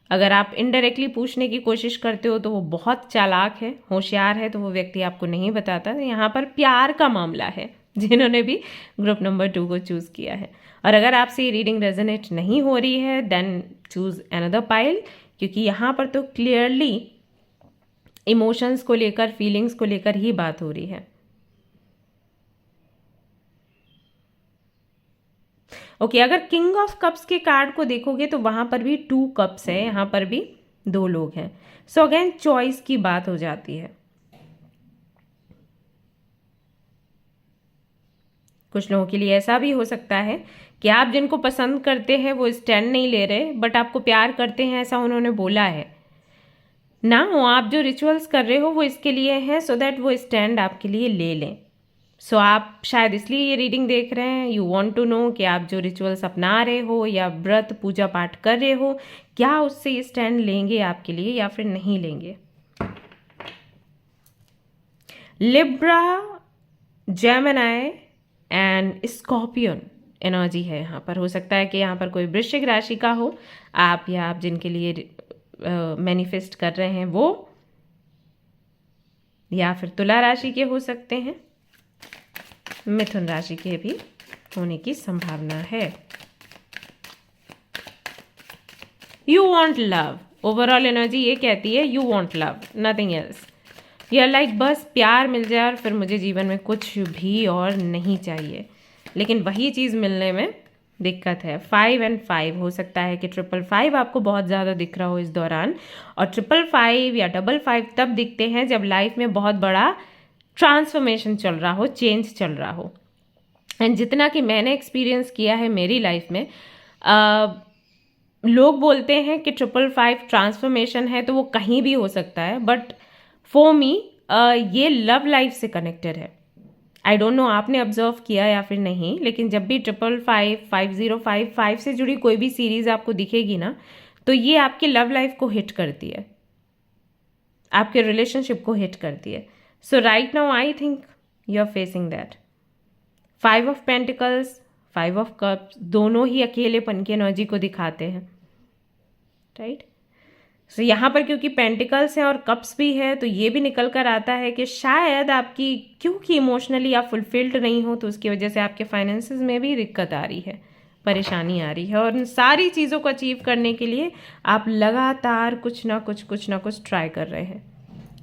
अगर आप इनडायरेक्टली पूछने की कोशिश करते हो तो वो बहुत चालाक है, होशियार है, तो वो व्यक्ति आपको नहीं बताता। यहाँ पर प्यार का मामला है जिन्होंने भी ग्रुप नंबर 2 को चूज़ किया है। और अगर आपसे ये रीडिंग रेजोनेट नहीं हो रही है देन चूज़ अनदर पाइल, क्योंकि यहाँ पर तो क्लियरली इमोशंस को लेकर, फीलिंग्स को लेकर ही बात हो रही है। ओके, अगर किंग ऑफ कप्स के कार्ड को देखोगे तो वहां पर भी 2 कप्स है, यहाँ पर भी 2 लोग हैं। सो अगेन चॉइस की बात हो जाती है। कुछ लोगों के लिए ऐसा भी हो सकता है कि आप जिनको पसंद करते हैं वो स्टैंड नहीं ले रहे, बट आपको प्यार करते हैं ऐसा उन्होंने बोला है ना। हो आप जो रिचुअल्स कर रहे हो वो इसके लिए हैं सो दैट वो स्टैंड आपके लिए ले लें। सो आप शायद इसलिए ये रीडिंग देख रहे हैं। यू वांट टू नो कि आप जो रिचुअल्स अपना रहे हो या व्रत पूजा पाठ कर रहे हो, क्या उससे ये स्टैंड लेंगे आपके लिए या फिर नहीं लेंगे। Libra, Gemini and scorpion energy है यहाँ पर। हो सकता है कि यहाँ पर कोई वृश्चिक राशि का हो आप, या आप जिनके लिए मैनिफेस्ट कर रहे हैं वो, या फिर तुला राशि के हो सकते हैं, मिथुन राशि के भी होने की संभावना है। You want love, overall energy ये कहती है you want love, nothing else. You are like बस प्यार मिल जाए और फिर मुझे जीवन में कुछ भी और नहीं चाहिए, लेकिन वही चीज़ मिलने में दिक्कत है। 5 और 5 हो सकता है कि 555 आपको बहुत ज़्यादा दिख रहा हो इस दौरान, और 555 या 55 तब दिखते हैं जब लाइफ में बहुत बड़ा ट्रांसफॉर्मेशन चल रहा हो, चेंज चल रहा हो। एंड जितना कि मैंने एक्सपीरियंस किया है मेरी लाइफ में, लोग बोलते हैं कि 555 ट्रांसफॉर्मेशन है तो वो कहीं भी हो सकता है, बट फॉर मी ये लव लाइफ से कनेक्टेड है। आई डोंट नो आपने ऑब्जर्व किया या फिर नहीं, लेकिन जब भी 555, 5055 से जुड़ी कोई भी सीरीज आपको दिखेगी ना, तो ये आपकी लव लाइफ को हिट करती है, आपके रिलेशनशिप को हिट करती है। So right now I think you are facing that. 5 of pentacles, 5 of cups, दोनों ही अकेलेपन की एनर्जी को दिखाते हैं, राइट। सो यहाँ पर क्योंकि पेंटिकल्स हैं और कप्स भी है, तो ये भी निकल कर आता है कि शायद आपकी क्योंकि इमोशनली आप फुलफिल्ड नहीं हो, तो उसकी वजह से आपके फाइनेंसेस में भी दिक्कत आ रही है, परेशानी आ रही है, और उन सारी चीज़ों को अचीव करने के लिए आप लगातार कुछ ना कुछ ट्राई कर रहे हैं।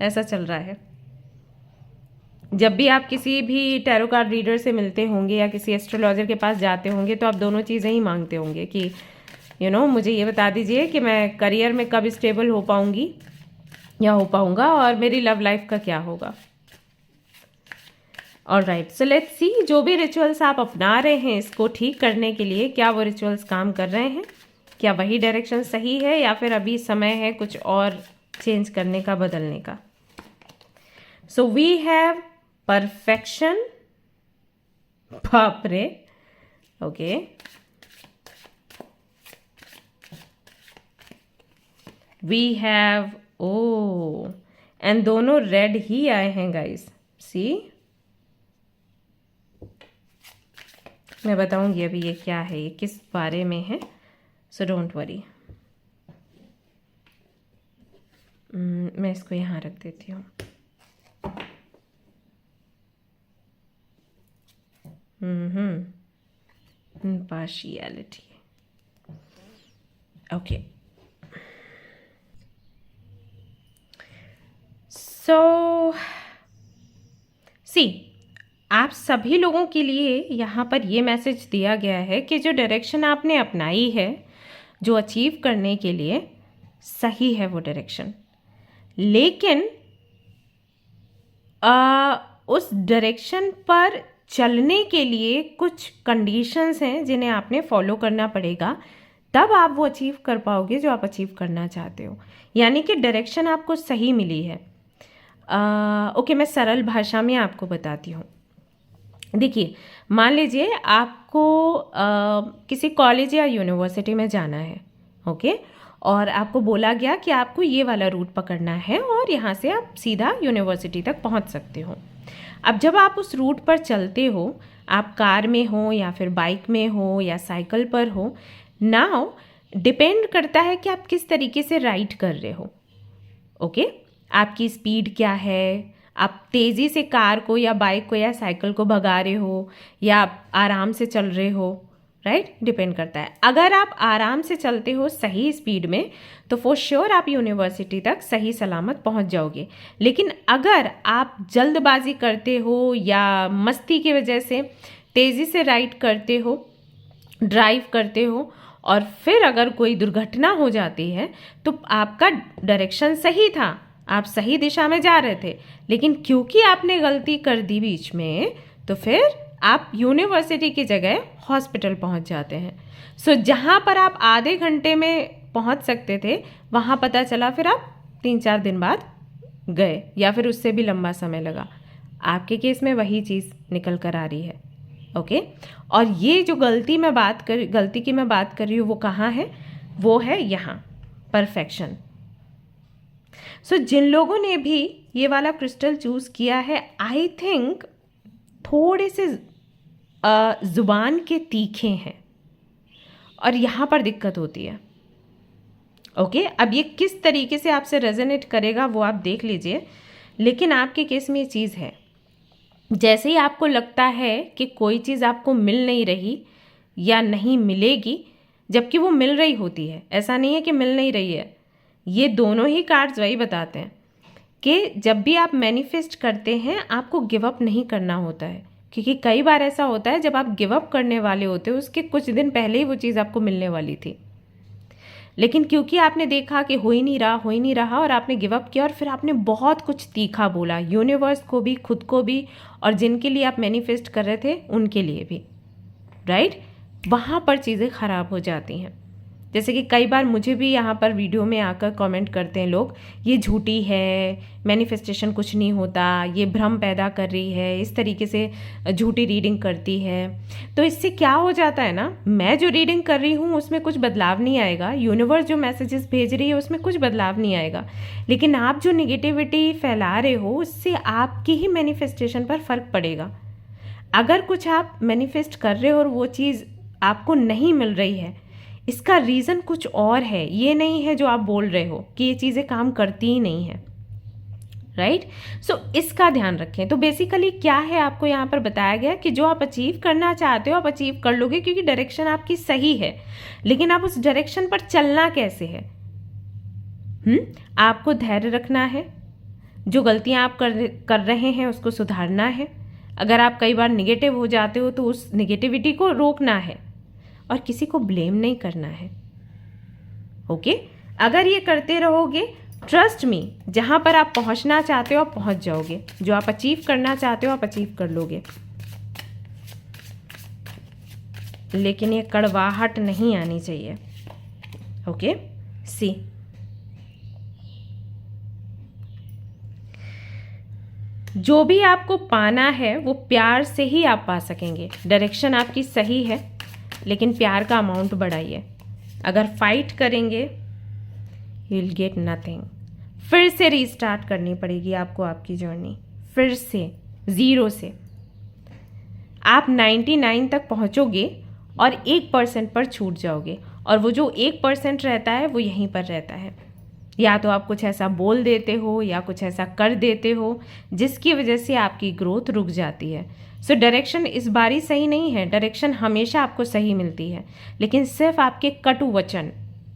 ऐसा चल रहा है। जब भी आप किसी भी टैरो कार्ड रीडर से मिलते होंगे या किसी एस्ट्रोलॉजर के पास जाते होंगे, तो आप दोनों चीज़ें ही मांगते होंगे कि मुझे ये बता दीजिए कि मैं करियर में कब स्टेबल हो पाऊंगी या हो पाऊंगा, और मेरी लव लाइफ का क्या होगा। ऑलराइट, सो लेट्स सी, जो भी रिचुअल्स आप अपना रहे हैं इसको ठीक करने के लिए, क्या वो रिचुअल्स काम कर रहे हैं, क्या वही डायरेक्शन सही है, या फिर अभी समय है कुछ और चेंज करने का, बदलने का। सो वी हैव परफेक्शन, बाप रे, okay, we have, oh, and दोनों रेड ही आए हैं गाइस, सी। मैं बताऊंगी अभी ये क्या है, ये किस बारे में है, सो डोंट वरी। मैं इसको यहाँ रख देती हूँ। Partiality, okay. सो सी, आप सभी लोगों के लिए यहाँ पर ये मैसेज दिया गया है कि जो डायरेक्शन आपने अपनाई है, जो अचीव करने के लिए सही है वो डायरेक्शन, लेकिन उस डायरेक्शन पर चलने के लिए कुछ कंडीशंस हैं जिन्हें आपने फॉलो करना पड़ेगा, तब आप वो अचीव कर पाओगे जो आप अचीव करना चाहते हो। यानी कि डायरेक्शन आपको सही मिली है। ओके, मैं सरल भाषा में आपको बताती हूँ। देखिए, मान लीजिए आपको किसी कॉलेज या यूनिवर्सिटी में जाना है, ओके, और आपको बोला गया कि आपको ये वाला रूट पकड़ना है और यहाँ से आप सीधा यूनिवर्सिटी तक पहुँच सकते हो। अब जब आप उस रूट पर चलते हो, आप कार में हो या फिर बाइक में हो या साइकिल पर हो, नाउ डिपेंड करता है कि आप किस तरीके से राइड कर रहे हो, ओके। आपकी स्पीड क्या है, आप तेज़ी से कार को या बाइक को या साइकिल को भगा रहे हो या आप आराम से चल रहे हो, राइट, डिपेंड करता है। अगर आप आराम से चलते हो सही स्पीड में, तो फॉर श्योर आप यूनिवर्सिटी तक सही सलामत पहुंच जाओगे। लेकिन अगर आप जल्दबाजी करते हो या मस्ती की वजह से तेज़ी से राइड करते हो, ड्राइव करते हो, और फिर अगर कोई दुर्घटना हो जाती है, तो आपका डायरेक्शन सही था, आप सही दिशा में जा रहे थे, लेकिन क्योंकि आपने गलती कर दी बीच में, तो फिर आप यूनिवर्सिटी की जगह हॉस्पिटल पहुंच जाते हैं। सो जहां पर आप आधे घंटे में पहुंच सकते थे, वहां पता चला फिर आप 3-4 दिन बाद गए, या फिर उससे भी लंबा समय लगा। आपके केस में वही चीज़ निकल कर आ रही है, ओके। और ये जो गलती की मैं बात कर रही हूँ, वो कहाँ है? वो है यहाँ, परफेक्शन। सो जिन लोगों ने भी ये वाला क्रिस्टल चूज़ किया है, आई थिंक थोड़े से ज़ुबान के तीखे हैं और यहाँ पर दिक्कत होती है। ओके, अब ये किस तरीके से आपसे रेजोनेट करेगा वो आप देख लीजिए, लेकिन आपके केस में ये चीज़ है, जैसे ही आपको लगता है कि कोई चीज़ आपको मिल नहीं रही या नहीं मिलेगी, जबकि वो मिल रही होती है, ऐसा नहीं है कि मिल नहीं रही है। ये दोनों ही कार्ड्स वही बताते हैं कि जब भी आप मैनिफेस्ट करते हैं आपको गिव अप नहीं करना होता है, क्योंकि कई बार ऐसा होता है जब आप गिव अप करने वाले होते हो उसके कुछ दिन पहले ही वो चीज़ आपको मिलने वाली थी, लेकिन क्योंकि आपने देखा कि हो ही नहीं रहा और आपने गिव अप किया और फिर आपने बहुत कुछ तीखा बोला, यूनिवर्स को भी, खुद को भी, और जिनके लिए आप मैनिफेस्ट कर रहे थे उनके लिए भी, राइट? वहाँ पर चीज़ें ख़राब हो जाती हैं। जैसे कि कई बार मुझे भी यहाँ पर वीडियो में आकर कमेंट करते हैं लोग, ये झूठी है, मैनिफेस्टेशन कुछ नहीं होता, ये भ्रम पैदा कर रही है, इस तरीके से झूठी रीडिंग करती है। तो इससे क्या हो जाता है ना, मैं जो रीडिंग कर रही हूँ उसमें कुछ बदलाव नहीं आएगा, यूनिवर्स जो मैसेजेस भेज रही है उसमें कुछ बदलाव नहीं आएगा, लेकिन आप जो निगेटिविटी फैला रहे हो उससे आपकी ही मैनिफेस्टेशन पर फ़र्क पड़ेगा। अगर कुछ आप मैनिफेस्ट कर रहे हो और वो चीज़ आपको नहीं मिल रही है, इसका रीज़न कुछ और है, ये नहीं है जो आप बोल रहे हो कि ये चीज़ें काम करती ही नहीं है, राइट? सो इसका ध्यान रखें। तो बेसिकली क्या है, आपको यहाँ पर बताया गया कि जो आप अचीव करना चाहते हो आप अचीव कर लोगे, क्योंकि डायरेक्शन आपकी सही है, लेकिन आप उस डायरेक्शन पर चलना कैसे है? आपको धैर्य रखना है, जो गलतियाँ आप कर रहे हैं उसको सुधारना है, अगर आप कई बार निगेटिव हो जाते हो तो उस निगेटिविटी को रोकना है और किसी को ब्लेम नहीं करना है। ओके, अगर ये करते रहोगे, ट्रस्ट मी, जहाँ पर आप पहुँचना चाहते हो आप पहुँच जाओगे, जो आप अचीव करना चाहते हो आप अचीव कर लोगे, लेकिन ये कड़वाहट नहीं आनी चाहिए। ओके, सी, जो भी आपको पाना है वो प्यार से ही आप पा सकेंगे। डायरेक्शन आपकी सही है, लेकिन प्यार का अमाउंट बढ़ाइए। अगर फाइट करेंगे यू विल गेट नथिंग। फिर से रीस्टार्ट करनी पड़ेगी आपको आपकी जर्नी, फिर से ज़ीरो से। आप 99 तक पहुंचोगे और 1% पर छूट जाओगे, और वो जो 1% रहता है वो यहीं पर रहता है। या तो आप कुछ ऐसा बोल देते हो या कुछ ऐसा कर देते हो जिसकी वजह से आपकी ग्रोथ रुक जाती है। सो डायरेक्शन इस बारी सही नहीं है, डायरेक्शन हमेशा आपको सही मिलती है, लेकिन सिर्फ आपके कटु वचन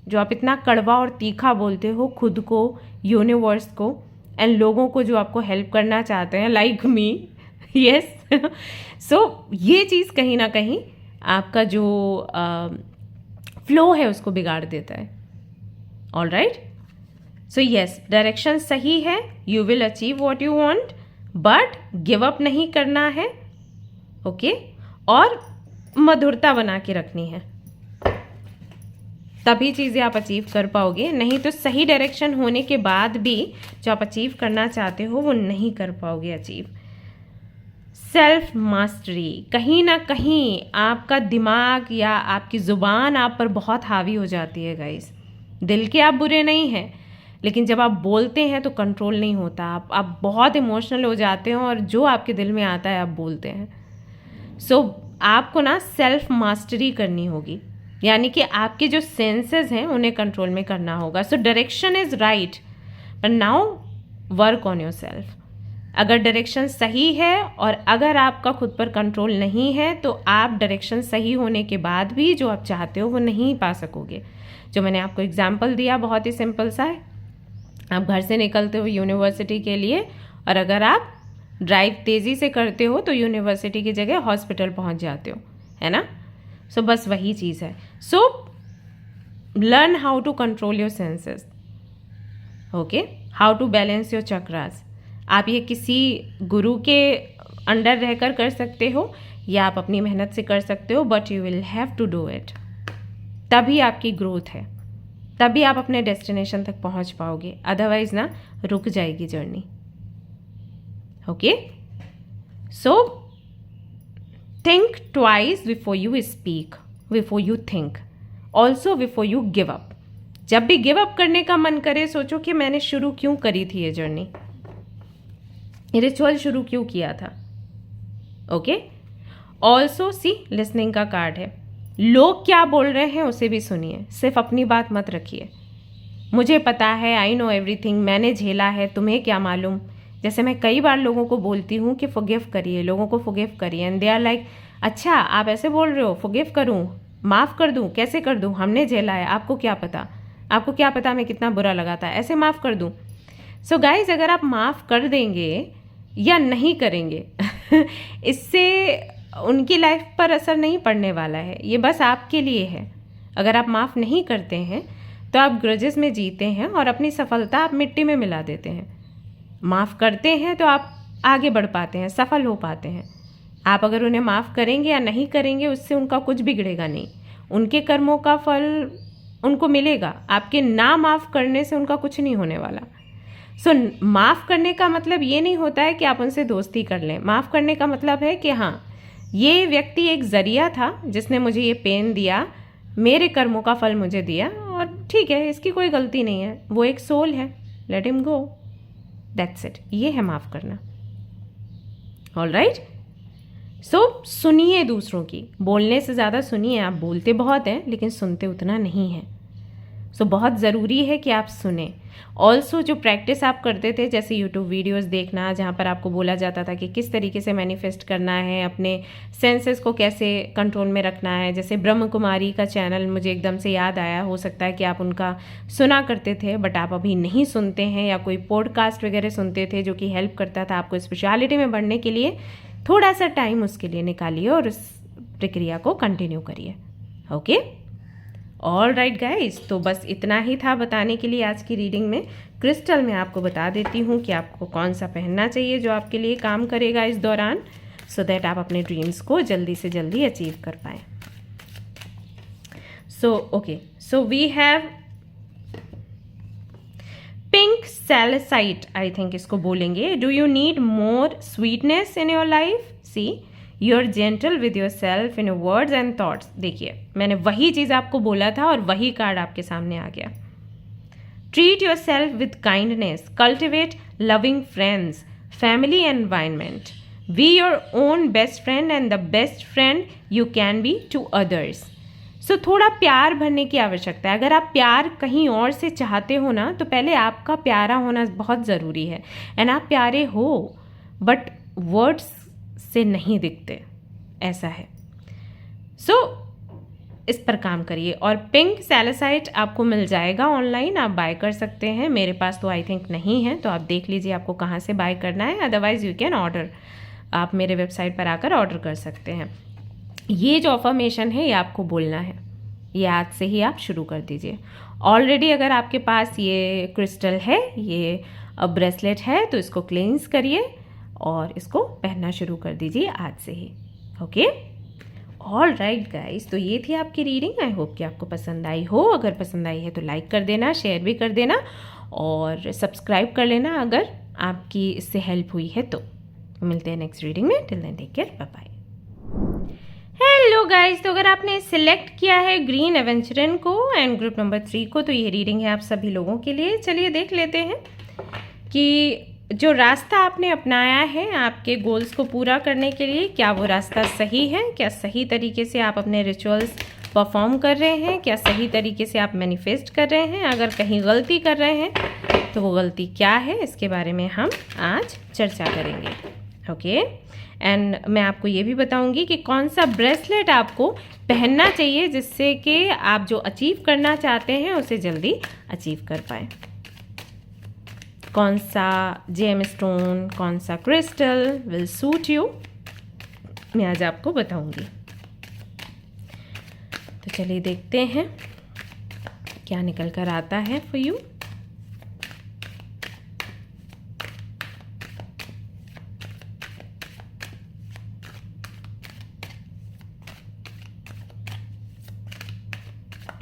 जो आप इतना कड़वा और तीखा बोलते हो खुद को, यूनिवर्स को एंड लोगों को जो आपको हेल्प करना चाहते हैं, लाइक मी, यस। सो ये चीज़ कहीं ना कहीं आपका जो फ्लो है उसको बिगाड़ देता है। All right, so yes, direction सही है, you will achieve what you want, but give up नहीं करना है। ओके, और मधुरता बना के रखनी है, तभी चीज़ें आप अचीव कर पाओगे। नहीं तो सही डायरेक्शन होने के बाद भी जो आप अचीव करना चाहते हो वो नहीं कर पाओगे अचीव। सेल्फ मास्टरी, कहीं ना कहीं आपका दिमाग या आपकी ज़ुबान आप पर बहुत हावी हो जाती है गाइस। दिल के आप बुरे नहीं हैं, लेकिन जब आप बोलते हैं तो कंट्रोल नहीं होता, आप बहुत इमोशनल हो जाते हैं और जो आपके दिल में आता है आप बोलते हैं। सो आपको ना सेल्फ मास्टरी करनी होगी, यानी कि आपके जो सेंसेस हैं उन्हें कंट्रोल में करना होगा। So direction is right, but now work on your self. अगर डायरेक्शन सही है और अगर आपका खुद पर कंट्रोल नहीं है तो आप डायरेक्शन सही होने के बाद भी जो आप चाहते हो वो नहीं पा सकोगे। जो मैंने आपको एग्जाम्पल दिया बहुत ही सिंपल सा है, आप घर से निकलते हो यूनिवर्सिटी के लिए, और अगर आप ड्राइव तेज़ी से करते हो तो यूनिवर्सिटी की जगह हॉस्पिटल पहुंच जाते हो, है ना? सो बस वही चीज़ है। So learn how to control your senses, okay, how to balance your chakras. आप ये किसी गुरु के अंडर रहकर कर सकते हो या आप अपनी मेहनत से कर सकते हो, but you will have to do it. तभी आपकी ग्रोथ है, तभी आप अपने डेस्टिनेशन तक पहुंच पाओगे, अदरवाइज ना रुक जाएगी journey. Okay, so think twice before you speak, before you think, also before you give up. जब भी गिव अप करने का मन करे, सोचो कि मैंने शुरू क्यों करी थी ये जर्नी, रिचुअल शुरू क्यों किया था। ओके, ऑल्सो सी लिसनिंग का कार्ड है, लोग क्या बोल रहे हैं उसे भी सुनिए, सिर्फ अपनी बात मत रखिए। मुझे पता है, आई नो एवरीथिंग, मैंने झेला है, तुम्हें क्या मालूम। जैसे मैं कई बार लोगों को बोलती हूँ कि फॉरगिव करिए, लोगों को फॉरगिव करिए, एंड दे आर लाइक अच्छा आप ऐसे बोल रहे हो, फॉरगिव करूँ, माफ़ कर दूँ, कैसे कर दूँ, हमने झेला है, आपको क्या पता, आपको क्या पता हमें कितना बुरा लगा था, ऐसे माफ़ कर दूँ। सो गाइज, अगर आप माफ़ कर देंगे या नहीं करेंगे इससे उनकी लाइफ पर असर नहीं पड़ने वाला है, ये बस आपके लिए है। अगर आप माफ़ नहीं करते हैं तो आप ग्रजेस में जीते हैं और अपनी सफलता आप मिट्टी में मिला देते हैं। माफ़ करते हैं तो आप आगे बढ़ पाते हैं, सफल हो पाते हैं। आप अगर उन्हें माफ़ करेंगे या नहीं करेंगे, उससे उनका कुछ बिगड़ेगा नहीं, उनके कर्मों का फल उनको मिलेगा। आपके ना माफ़ करने से उनका कुछ नहीं होने वाला। सो माफ़ करने का मतलब ये नहीं होता है कि आप उनसे दोस्ती कर लें। माफ़ करने का मतलब है कि हाँ, ये व्यक्ति एक ज़रिया था जिसने मुझे ये पेन दिया, मेरे कर्मों का फल मुझे दिया, और ठीक है, इसकी कोई गलती नहीं है, वो एक सोल है, let him go, that's it. ये है माफ़ करना। ऑल राइट, सो सुनिए दूसरों की, बोलने से ज़्यादा सुनिए। आप बोलते बहुत हैं लेकिन सुनते उतना नहीं है। सो बहुत ज़रूरी है कि आप सुने। ऑल्सो जो प्रैक्टिस आप करते थे, जैसे यूट्यूब वीडियोस देखना, जहाँ पर आपको बोला जाता था कि किस तरीके से मैनिफेस्ट करना है, अपने सेंसेस को कैसे कंट्रोल में रखना है। जैसे ब्रह्म कुमारी का चैनल मुझे एकदम से याद आया, हो सकता है कि आप उनका सुना करते थे बट आप अभी नहीं सुनते हैं, या कोई पॉडकास्ट वगैरह सुनते थे जो कि हेल्प करता था आपको स्पेशलिटी में बढ़ने के लिए। थोड़ा सा टाइम उसके लिए निकालिए और उस प्रक्रिया को कंटिन्यू करिए। ओके, ऑल राइट गाइज, तो बस इतना ही था बताने के लिए आज की रीडिंग में। क्रिस्टल मैं आपको बता देती हूँ कि आपको कौन सा पहनना चाहिए जो आपके लिए काम करेगा इस दौरान, सो दैट आप अपने ड्रीम्स को जल्दी से जल्दी अचीव कर पाएँ। So okay, so we have pink salicite, I think इसको बोलेंगे। Do you need more sweetness in your life? See You're gentle with yourself in your words and thoughts। देखिए, मैंने वही चीज़ आपको बोला था और वही कार्ड आपके सामने आ गया। Treat yourself with kindness, cultivate loving friends, family environment, be your own best friend and the best friend you can be to others। सो थोड़ा प्यार भरने की आवश्यकता है। अगर आप प्यार कहीं और से चाहते हो ना, तो पहले आपका प्यारा होना बहुत ज़रूरी है। एंड आप प्यारे हो बट वर्ड्स से नहीं दिखते, ऐसा है। सो इस पर काम करिए। और पिंक सैलिसाइट आपको मिल जाएगा ऑनलाइन, आप बाय कर सकते हैं। मेरे पास तो आई थिंक नहीं है, तो आप देख लीजिए आपको कहाँ से बाय करना है। अदरवाइज यू कैन ऑर्डर, आप मेरे वेबसाइट पर आकर ऑर्डर कर सकते हैं। ये जो अफर्मेशन है ये आपको बोलना है, ये आज से ही आप शुरू कर दीजिए। ऑलरेडी अगर आपके पास ये क्रिस्टल है, ये ब्रेसलेट है, तो इसको क्लींस करिए और इसको पहनना शुरू कर दीजिए आज से ही। ओके, ऑल राइट गाइस, तो ये थी आपकी रीडिंग। आई होप कि आपको पसंद आई हो। अगर पसंद आई है तो लाइक कर देना, शेयर भी कर देना और सब्सक्राइब कर लेना अगर आपकी इससे हेल्प हुई है तो। मिलते हैं नेक्स्ट रीडिंग में। Till then take care, bye bye. Hello guys, तो अगर आपने सिलेक्ट किया है ग्रीन एवेंचरन को एंड ग्रुप नंबर 3 को, तो ये रीडिंग है आप सभी लोगों के लिए। चलिए देख लेते हैं कि जो रास्ता आपने अपनाया है आपके गोल्स को पूरा करने के लिए, क्या वो रास्ता सही है? क्या सही तरीके से आप अपने रिचुअल्स परफॉर्म कर रहे हैं? क्या सही तरीके से आप मैनिफेस्ट कर रहे हैं? अगर कहीं गलती कर रहे हैं तो वो गलती क्या है, इसके बारे में हम आज चर्चा करेंगे। ओके, एंड मैं आपको ये भी बताऊंगी कि कौन सा ब्रेसलेट आपको पहनना चाहिए जिससे कि आप जो अचीव करना चाहते हैं उसे जल्दी अचीव कर पाएँ। कौन सा जेम स्टोन, कौन सा क्रिस्टल विल सूट यू, मैं आज आपको बताऊंगी। तो चलिए देखते हैं क्या निकल कर आता है फॉर यू।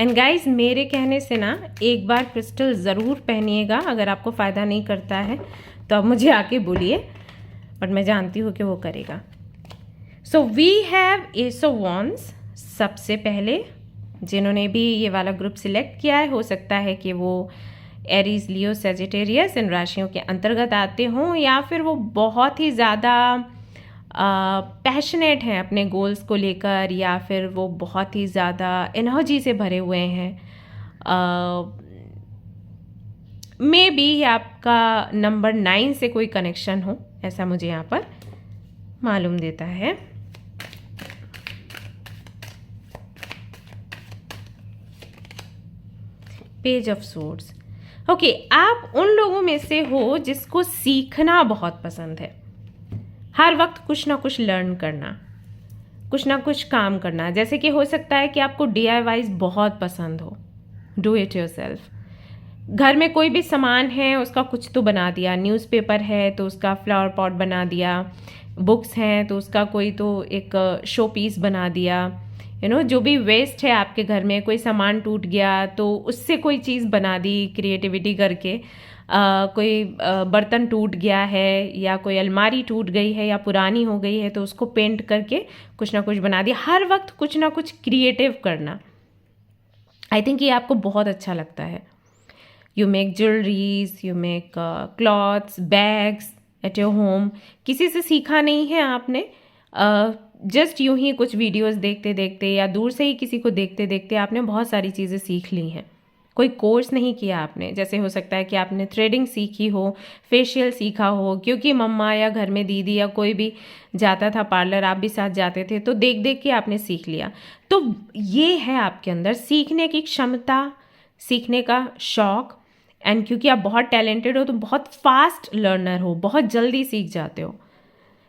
एंड गाइज, मेरे कहने से ना एक बार क्रिस्टल ज़रूर पहनिएगा। अगर आपको फ़ायदा नहीं करता है तो आप मुझे आके बोलिए, बट मैं जानती हूँ कि वो करेगा। So we have ace of wands सबसे पहले, जिन्होंने भी ये वाला ग्रुप सिलेक्ट किया है, हो सकता है कि वो एरीज, लियो, सेजिटेरियस इन राशियों के अंतर्गत आते हों, या फिर वो बहुत ही ज़्यादा पैशनेट हैं अपने गोल्स को लेकर, या फिर वो बहुत ही ज़्यादा एनर्जी से भरे हुए हैं। मे बी आपका नंबर 9 से कोई कनेक्शन हो, ऐसा मुझे यहाँ पर मालूम देता है। Page of swords. ओके, आप उन लोगों में से हो जिसको सीखना बहुत पसंद है, हर वक्त कुछ ना कुछ लर्न करना, कुछ ना कुछ काम करना। जैसे कि हो सकता है कि आपको DIYs बहुत पसंद हो, डू इट योरसेल्फ। घर में कोई भी सामान है उसका कुछ तो बना दिया, न्यूज़पेपर है तो उसका फ्लावर पॉट बना दिया, बुक्स हैं तो उसका कोई तो एक शो पीस बना दिया, जो भी वेस्ट है आपके घर में, कोई सामान टूट गया तो उससे कोई चीज़ बना दी क्रिएटिविटी करके। कोई बर्तन टूट गया है, या कोई अलमारी टूट गई है या पुरानी हो गई है तो उसको पेंट करके कुछ ना कुछ बना दिया। हर वक्त कुछ ना कुछ क्रिएटिव करना, आई थिंक ये आपको बहुत अच्छा लगता है। You make jewelleries, you make clothes, bags at your home. किसी से सीखा नहीं है आपने, जस्ट यूं ही कुछ वीडियोस देखते देखते या दूर से ही किसी को देखते देखते आपने बहुत सारी चीज़ें सीख ली हैं। कोई कोर्स नहीं किया आपने। जैसे हो सकता है कि आपने थ्रेडिंग सीखी हो, फेशियल सीखा हो, क्योंकि मम्मा या घर में दीदी या कोई भी जाता था पार्लर, आप भी साथ जाते थे, तो देख देख के आपने सीख लिया। तो ये है आपके अंदर सीखने की क्षमता, सीखने का शौक। एंड क्योंकि आप बहुत टैलेंटेड हो तो बहुत फास्ट लर्नर हो, बहुत जल्दी सीख जाते हो।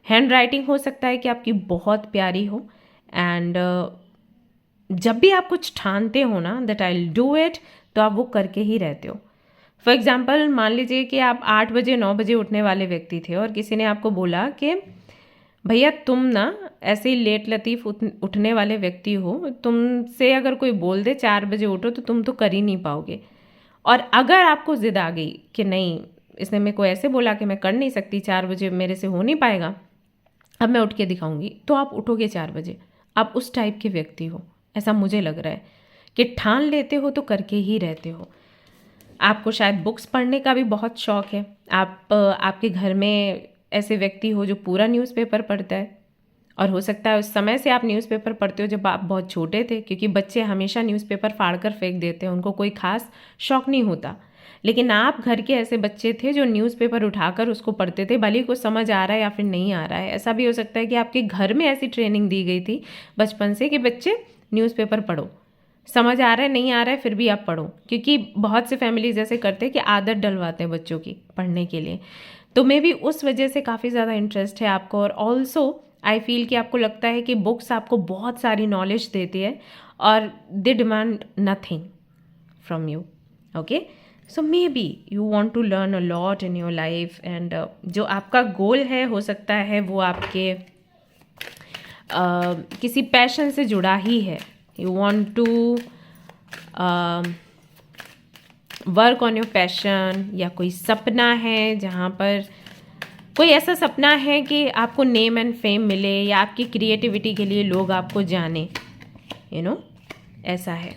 हैंड राइटिंग हो सकता है कि आपकी बहुत प्यारी हो। एंड जब भी आप कुछ ठानते हो ना, that I will do it, तो आप वो करके ही रहते हो। फॉर एग्जाम्पल, मान लीजिए कि आप 8 बजे 9 बजे उठने वाले व्यक्ति थे और किसी ने आपको बोला कि भैया तुम ना ऐसे ही लेट लतीफ़ उठने वाले व्यक्ति हो, तुमसे अगर कोई बोल दे 4 बजे उठो तो तुम तो कर ही नहीं पाओगे। और अगर आपको ज़िद आ गई कि नहीं, इसने मेरे को ऐसे बोला कि मैं कर नहीं सकती, 4 बजे मेरे से हो नहीं पाएगा, अब मैं उठ के दिखाऊंगी, तो आप उठोगे 4 बजे। आप उस टाइप के व्यक्ति हो, ऐसा मुझे लग रहा है कि ठान लेते हो तो करके ही रहते हो। आपको शायद बुक्स पढ़ने का भी बहुत शौक है। आप आपके घर में ऐसे व्यक्ति हो जो पूरा न्यूज़पेपर पढ़ता है, और हो सकता है उस समय से आप न्यूज़पेपर पढ़ते हो जब आप बहुत छोटे थे, क्योंकि बच्चे हमेशा न्यूज़पेपर फाड़ कर फेंक देते हैं, उनको कोई खास शौक नहीं होता। लेकिन आप घर के ऐसे बच्चे थे जो न्यूज़पेपर उठाकर उसको पढ़ते थे, भले ही कुछ समझ आ रहा है या फिर नहीं आ रहा है। ऐसा भी हो सकता है कि आपके घर में ऐसी ट्रेनिंग दी गई थी बचपन से कि बच्चे न्यूज़पेपर पढ़ो, समझ आ रहा है नहीं आ रहा है फिर भी आप पढ़ो, क्योंकि बहुत से फैमिलीज ऐसे करते हैं कि आदत डलवाते हैं बच्चों की पढ़ने के लिए। तो मे भी उस वजह से काफ़ी ज़्यादा इंटरेस्ट है आपको। और ऑल्सो आई फील कि आपको लगता है कि बुक्स आपको बहुत सारी नॉलेज देती है और they demand nothing from you. Okay, so maybe you want to learn a lot in your life. And जो आपका गोल है हो सकता है वो आपके किसी पैशन से जुड़ा ही है। You want to work on your passion, या कोई सपना है जहाँ पर कोई ऐसा सपना है कि आपको नेम एंड फेम मिले, या आपकी क्रिएटिविटी के लिए लोग आपको जाने, ऐसा है।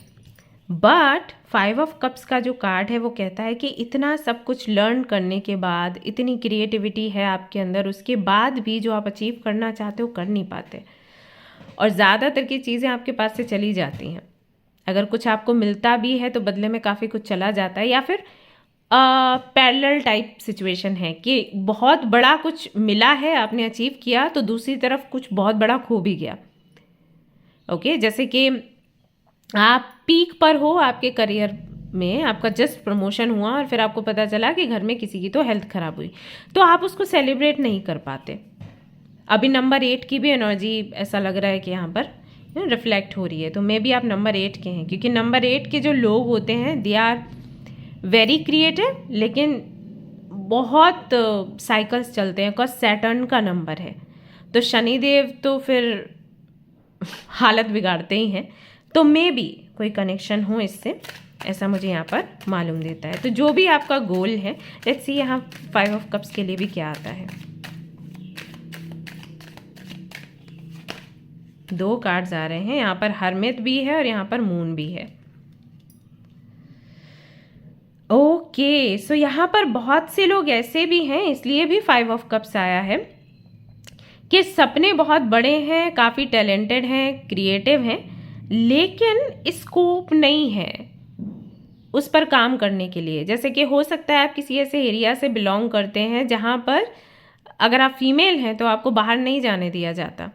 बट 5 ऑफ कप्स का जो कार्ड है वो कहता है कि इतना सब कुछ लर्न करने के बाद, इतनी क्रिएटिविटी है आपके अंदर, उसके बाद भी जो आप अचीव करना चाहते हो कर नहीं पाते, और ज़्यादातर की चीज़ें आपके पास से चली जाती हैं। अगर कुछ आपको मिलता भी है तो बदले में काफ़ी कुछ चला जाता है, या फिर पैरेलल टाइप सिचुएशन है कि बहुत बड़ा कुछ मिला है, आपने अचीव किया, तो दूसरी तरफ कुछ बहुत बड़ा खो भी गया। ओके, जैसे कि आप पीक पर हो आपके करियर में, आपका जस्ट प्रमोशन हुआ और फिर आपको पता चला कि घर में किसी की तो हेल्थ खराब हुई, तो आप उसको सेलिब्रेट नहीं कर पाते। अभी नंबर 8 की भी एनर्जी ऐसा लग रहा है कि यहाँ पर रिफ्लेक्ट हो रही है, तो मे बी आप नंबर 8 के हैं, क्योंकि नंबर 8 के जो लोग होते हैं दे आर वेरी क्रिएटिव, लेकिन बहुत साइकिल्स चलते हैं, बिकॉज सैटर्न का नंबर है, तो शनिदेव तो फिर हालत बिगाड़ते ही हैं। तो मे बी कोई कनेक्शन हो इससे, ऐसा मुझे यहाँ पर मालूम देता है। तो जो भी आपका गोल है, लेट्स सी यहाँ 5 ऑफ कप्स के लिए भी क्या आता है। 2 कार्ड्स आ रहे हैं। यहाँ पर हर्मिट भी है और यहाँ पर मून भी है। ओके, सो यहाँ पर बहुत से लोग ऐसे भी हैं, इसलिए भी 5 ऑफ कप्स आया है कि सपने बहुत बड़े हैं, काफ़ी टैलेंटेड हैं, क्रिएटिव हैं, लेकिन स्कोप नहीं है उस पर काम करने के लिए। जैसे कि हो सकता है आप किसी ऐसे एरिया से बिलोंग करते हैं जहाँ पर अगर आप फीमेल हैं तो आपको बाहर नहीं जाने दिया जाता,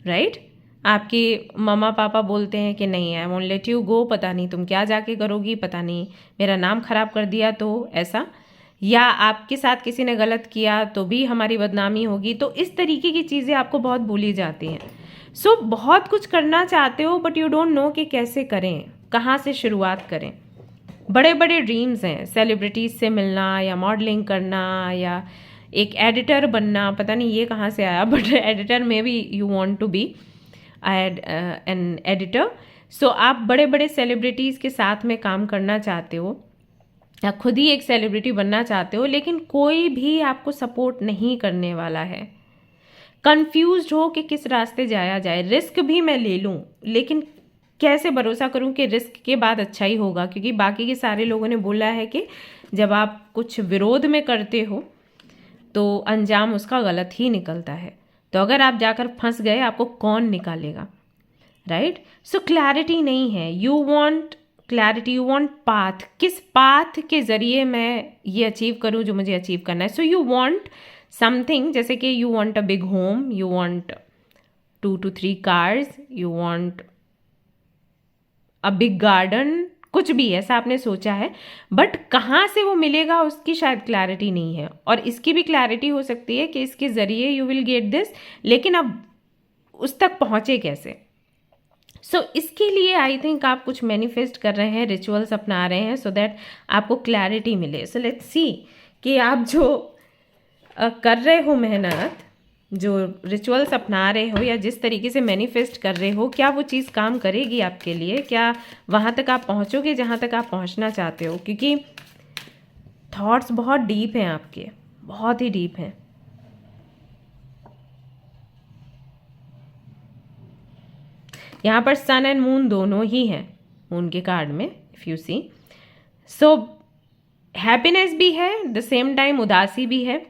राइट? आपके मम्मा पापा बोलते हैं कि नहीं, I won't let you go, पता नहीं तुम क्या जाके करोगी, पता नहीं मेरा नाम खराब कर दिया तो ऐसा, या आपके साथ किसी ने गलत किया तो भी हमारी बदनामी होगी। तो इस तरीके की चीज़ें आपको बहुत भूली जाती हैं। सो बहुत कुछ करना चाहते हो बट यू डोंट नो कि कैसे करें, कहाँ से शुरुआत करें। बड़े बड़े ड्रीम्स हैं, सेलिब्रिटीज़ से मिलना या मॉडलिंग करना या एक एडिटर बनना, पता नहीं ये कहाँ से आया, बट एडिटर में भी you want to be an editor. So आप बड़े बड़े सेलिब्रिटीज़ के साथ में काम करना चाहते हो या खुद ही एक सेलिब्रिटी बनना चाहते हो, लेकिन कोई भी आपको सपोर्ट नहीं करने वाला है। कंफ्यूज्ड हो कि किस रास्ते जाया जाए, रिस्क भी मैं ले लूँ लेकिन कैसे भरोसा करूं कि रिस्क के बाद अच्छा ही होगा, क्योंकि बाकी के सारे लोगों ने बोला है कि जब आप कुछ विरोध में करते हो तो अंजाम उसका गलत ही निकलता है। तो अगर आप जाकर फंस गए, आपको कौन निकालेगा, राइट? सो क्लैरिटी नहीं है। You want clarity, you want path, किस पाथ के ज़रिए मैं ये अचीव करूं जो मुझे अचीव करना है। सो यू वांट समथिंग, जैसे कि you want a big home, you want 2 to 3 cars, you want a big garden, कुछ भी ऐसा आपने सोचा है, बट कहाँ से वो मिलेगा उसकी शायद क्लैरिटी नहीं है। और इसकी भी क्लैरिटी हो सकती है कि इसके ज़रिए यू विल गेट दिस, लेकिन अब उस तक पहुँचे कैसे। सो इसके लिए आई थिंक आप कुछ मैनिफेस्ट कर रहे हैं, रिचुअल्स अपना रहे हैं, सो दैट आपको क्लैरिटी मिले। सो लेट्स सी कि आप जो कर रहे हो मेहनत, जो रिचुअल्स अपना रहे हो या जिस तरीके से मैनिफेस्ट कर रहे हो, क्या वो चीज़ काम करेगी आपके लिए? क्या वहाँ तक आप पहुँचोगे जहाँ तक आप पहुँचना चाहते हो? क्योंकि थॉट्स बहुत डीप हैं आपके, बहुत ही डीप हैं। यहाँ पर सन एंड मून दोनों ही हैं मून के कार्ड में, if you see. So happiness भी है, द सेम टाइम उदासी भी है।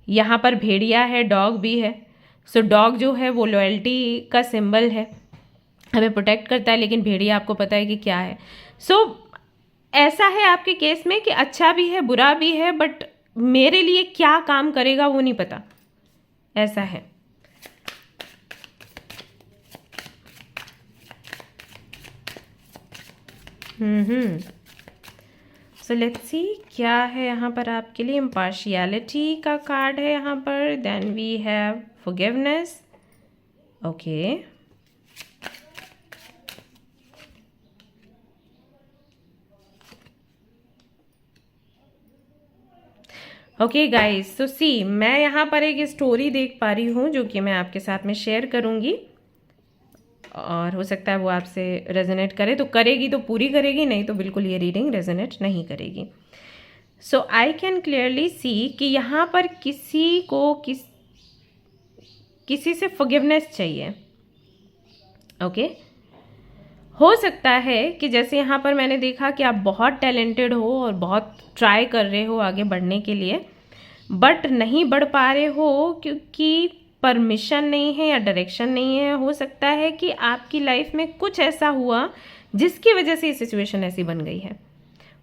यहाँ पर भेड़िया है, डॉग भी है। सो डॉग जो है वो लॉयल्टी का सिंबल है, हमें प्रोटेक्ट करता है, लेकिन भेड़िया आपको पता है कि क्या है। सो ऐसा है आपके केस में कि अच्छा भी है, बुरा भी है, बट मेरे लिए क्या काम करेगा वो नहीं पता, ऐसा है। सो लेट्स सी क्या है यहाँ पर आपके लिए। इम्पार्शियलिटी का कार्ड है यहाँ पर, then we have forgiveness. Okay, okay guys, so see मैं यहाँ पर एक स्टोरी देख पा रही हूँ जो कि मैं आपके साथ में शेयर करूँगी, और हो सकता है वो आपसे रेजोनेट करे तो करेगी, तो पूरी करेगी, नहीं तो बिल्कुल ये रीडिंग रेजोनेट नहीं करेगी। सो आई कैन क्लियरली सी कि यहाँ पर किसी को किसी से फॉरगिवनेस चाहिए। ओके, हो सकता है कि जैसे यहाँ पर मैंने देखा कि आप बहुत टैलेंटेड हो और बहुत ट्राई कर रहे हो आगे बढ़ने के लिए, बट नहीं बढ़ पा रहे हो क्योंकि परमिशन नहीं है या डायरेक्शन नहीं है। हो सकता है कि आपकी लाइफ में कुछ ऐसा हुआ जिसकी वजह से ये सिचुएशन ऐसी बन गई है।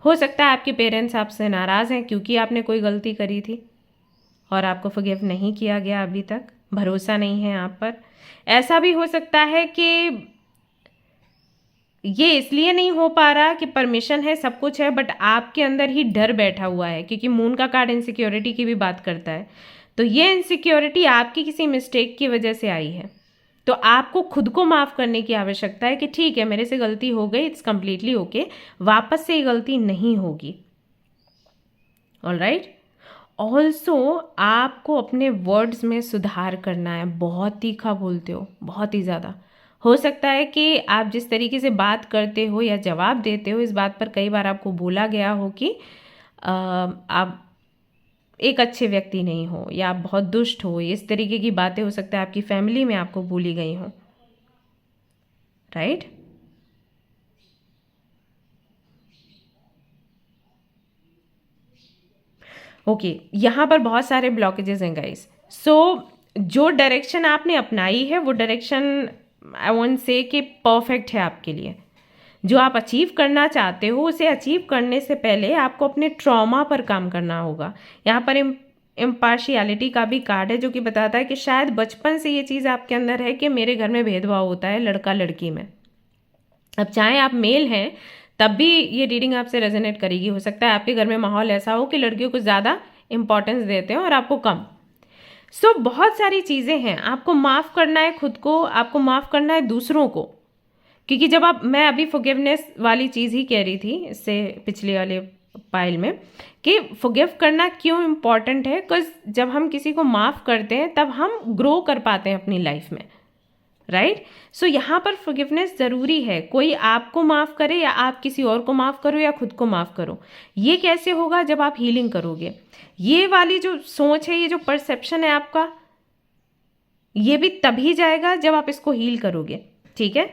हो सकता है आपके पेरेंट्स आपसे नाराज़ हैं क्योंकि आपने कोई गलती करी थी और आपको फॉरगिव नहीं किया गया अभी तक, भरोसा नहीं है आप पर। ऐसा भी हो सकता है कि ये इसलिए नहीं हो पा रहा कि परमिशन है, सब कुछ है, बट आपके अंदर ही डर बैठा हुआ है, क्योंकि मून का कार्ड इनसिक्योरिटी की भी बात करता है। तो ये इनसिक्योरिटी आपकी किसी मिस्टेक की वजह से आई है। तो आपको खुद को माफ़ करने की आवश्यकता है कि ठीक है, मेरे से गलती हो गई, इट्स कम्प्लीटली ओके, वापस से ये गलती नहीं होगी। ऑलराइट। ऑल्सो आपको अपने वर्ड्स में सुधार करना है। बहुत तीखा बोलते हो, बहुत ही ज़्यादा। हो सकता है कि आप जिस तरीके से बात करते हो या जवाब देते हो, इस बात पर कई बार आपको बोला गया हो कि आप एक अच्छे व्यक्ति नहीं हो, या आप बहुत दुष्ट हो, इस तरीके की बातें हो सकता है आपकी फैमिली में आपको बोली गई हो, राइट। ओके, यहाँ पर बहुत सारे ब्लॉकेजेस हैं गाइस। सो जो डायरेक्शन आपने अपनाई है वो डायरेक्शन आई वोंट से कि परफेक्ट है आपके लिए। जो आप अचीव करना चाहते हो उसे अचीव करने से पहले आपको अपने ट्रॉमा पर काम करना होगा। यहाँ पर इम्पार्शियलिटी का भी कार्ड है जो कि बताता है कि शायद बचपन से ये चीज़ आपके अंदर है कि मेरे घर में भेदभाव होता है लड़का लड़की में। अब चाहे आप मेल हैं तब भी ये रीडिंग आपसे रेजोनेट करेगी। हो सकता है आपके घर में माहौल ऐसा हो कि लड़कियों को ज़्यादा इंपॉर्टेंस देते हैं और आपको कम। सो बहुत सारी चीज़ें हैं, आपको माफ़ करना है खुद को, आपको माफ़ करना है दूसरों को। क्योंकि जब आप, मैं अभी फॉरगिवनेस वाली चीज़ ही कह रही थी इससे पिछले वाले पाइल में कि फॉरगिव करना क्यों इम्पॉर्टेंट है, बिकॉज जब हम किसी को माफ़ करते हैं तब हम ग्रो कर पाते हैं अपनी लाइफ में, राइट। सो यहाँ पर फॉरगिवनेस ज़रूरी है। कोई आपको माफ़ करे या आप किसी और को माफ़ करो या खुद को माफ़ करो, ये कैसे होगा? जब आप हीलिंग करोगे। ये वाली जो सोच है, ये जो परसेप्शन है आपका, ये भी तभी जाएगा जब आप इसको हील करोगे, ठीक है।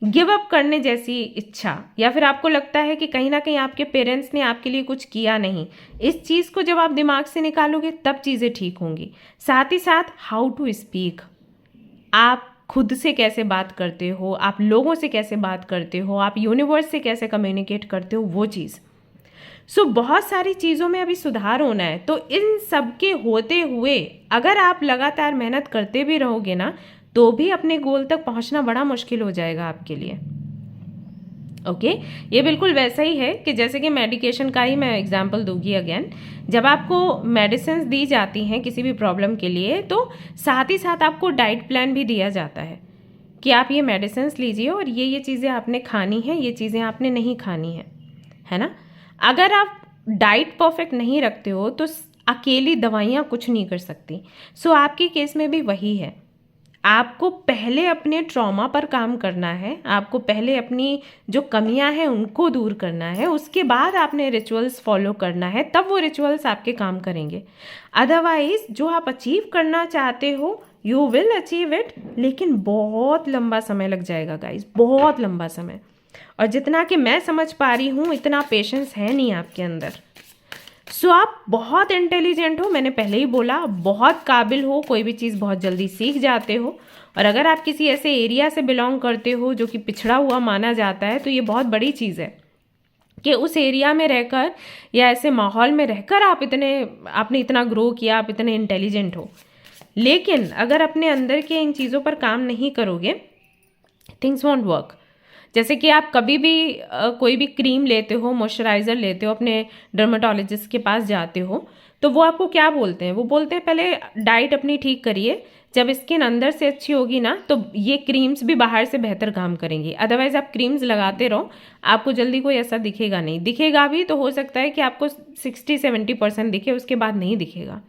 गिव अप करने जैसी इच्छा, या फिर आपको लगता है कि कहीं ना कहीं आपके पेरेंट्स ने आपके लिए कुछ किया नहीं, इस चीज़ को जब आप दिमाग से निकालोगे तब चीज़ें ठीक होंगी। साथ ही साथ हाउ टू स्पीक, आप खुद से कैसे बात करते हो, आप लोगों से कैसे बात करते हो, आप यूनिवर्स से कैसे कम्युनिकेट करते हो, वो चीज़। सो बहुत सारी चीज़ों में अभी सुधार होना है। तो इन सब के होते हुए अगर आप लगातार मेहनत करते भी रहोगे ना, तो भी अपने गोल तक पहुंचना बड़ा मुश्किल हो जाएगा आपके लिए। ओके, ये बिल्कुल वैसा ही है कि जैसे कि मेडिकेशन का ही मैं एग्जांपल दूंगी अगेन। जब आपको मेडिसिन दी जाती हैं किसी भी प्रॉब्लम के लिए, तो साथ ही साथ आपको डाइट प्लान भी दिया जाता है कि आप ये मेडिसिन लीजिए और ये चीज़ें आपने खानी है, ये चीज़ें आपने नहीं खानी है ना। अगर आप डाइट परफेक्ट नहीं रखते हो तो अकेली दवाइयाँ कुछ नहीं कर सकती। सो आपके केस में भी वही है। आपको पहले अपने ट्रॉमा पर काम करना है, आपको पहले अपनी जो कमियां हैं उनको दूर करना है, उसके बाद आपने रिचुअल्स फॉलो करना है, तब वो रिचुअल्स आपके काम करेंगे। अदरवाइज जो आप अचीव करना चाहते हो यू विल अचीव इट, लेकिन बहुत लंबा समय लग जाएगा गाइज, बहुत लंबा समय। और जितना कि मैं समझ पा रही हूँ इतना पेशेंस है नहीं आपके अंदर। सो आप बहुत इंटेलिजेंट हो, मैंने पहले ही बोला, बहुत काबिल हो, कोई भी चीज़ बहुत जल्दी सीख जाते हो। और अगर आप किसी ऐसे एरिया से बिलोंग करते हो जो कि पिछड़ा हुआ माना जाता है, तो ये बहुत बड़ी चीज़ है कि उस एरिया में रहकर या ऐसे माहौल में रहकर आपने इतना ग्रो किया, आप इतने इंटेलिजेंट हो। लेकिन अगर अपने अंदर के इन चीज़ों पर काम नहीं करोगे, थिंग्स वॉन्ट वर्क। जैसे कि आप कभी भी कोई भी क्रीम लेते हो, मॉइस्चराइज़र लेते हो, अपने डर्मेटोलॉजिस्ट के पास जाते हो, तो वो आपको क्या बोलते हैं? वो बोलते हैं पहले डाइट अपनी ठीक करिए, जब स्किन अंदर से अच्छी होगी ना तो ये क्रीम्स भी बाहर से बेहतर काम करेंगी। अदरवाइज आप क्रीम्स लगाते रहो, आपको जल्दी कोई ऐसा दिखेगा नहीं। दिखेगा भी तो हो सकता है कि आपको 60-70% दिखे, उसके बाद नहीं दिखेगा,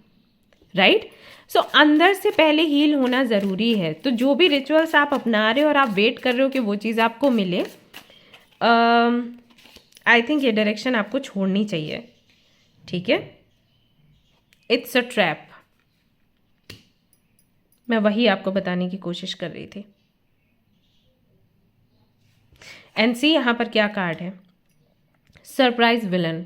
राइट। सो अंदर से पहले हील होना ज़रूरी है। तो जो भी रिचुअल्स आप अपना रहे हो और आप वेट कर रहे हो कि वो चीज़ आपको मिले, आई थिंक ये डायरेक्शन आपको छोड़नी चाहिए, ठीक है। इट्स अ ट्रैप, मैं वही आपको बताने की कोशिश कर रही थी। एंड सी यहाँ पर क्या कार्ड है, सरप्राइज विलन।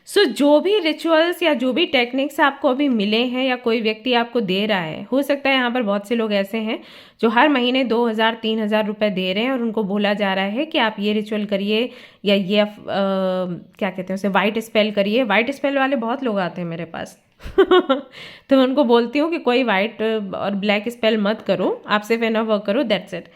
सो जो भी रिचुअल्स या जो भी टेक्निक्स आपको अभी मिले हैं या कोई व्यक्ति आपको दे रहा है, हो सकता है यहाँ पर बहुत से लोग ऐसे हैं जो हर महीने 2,000-3,000 रुपए दे रहे हैं और उनको बोला जा रहा है कि आप ये रिचुअल करिए या ये क्या कहते हैं उसे, वाइट स्पेल करिए। वाइट स्पेल वाले बहुत लोग आते हैं मेरे पास तो मैं उनको बोलती हूँ कि कोई वाइट और ब्लैक स्पेल मत करो, आप सिर्फ इनफ वर्क करो, दैट्स इट।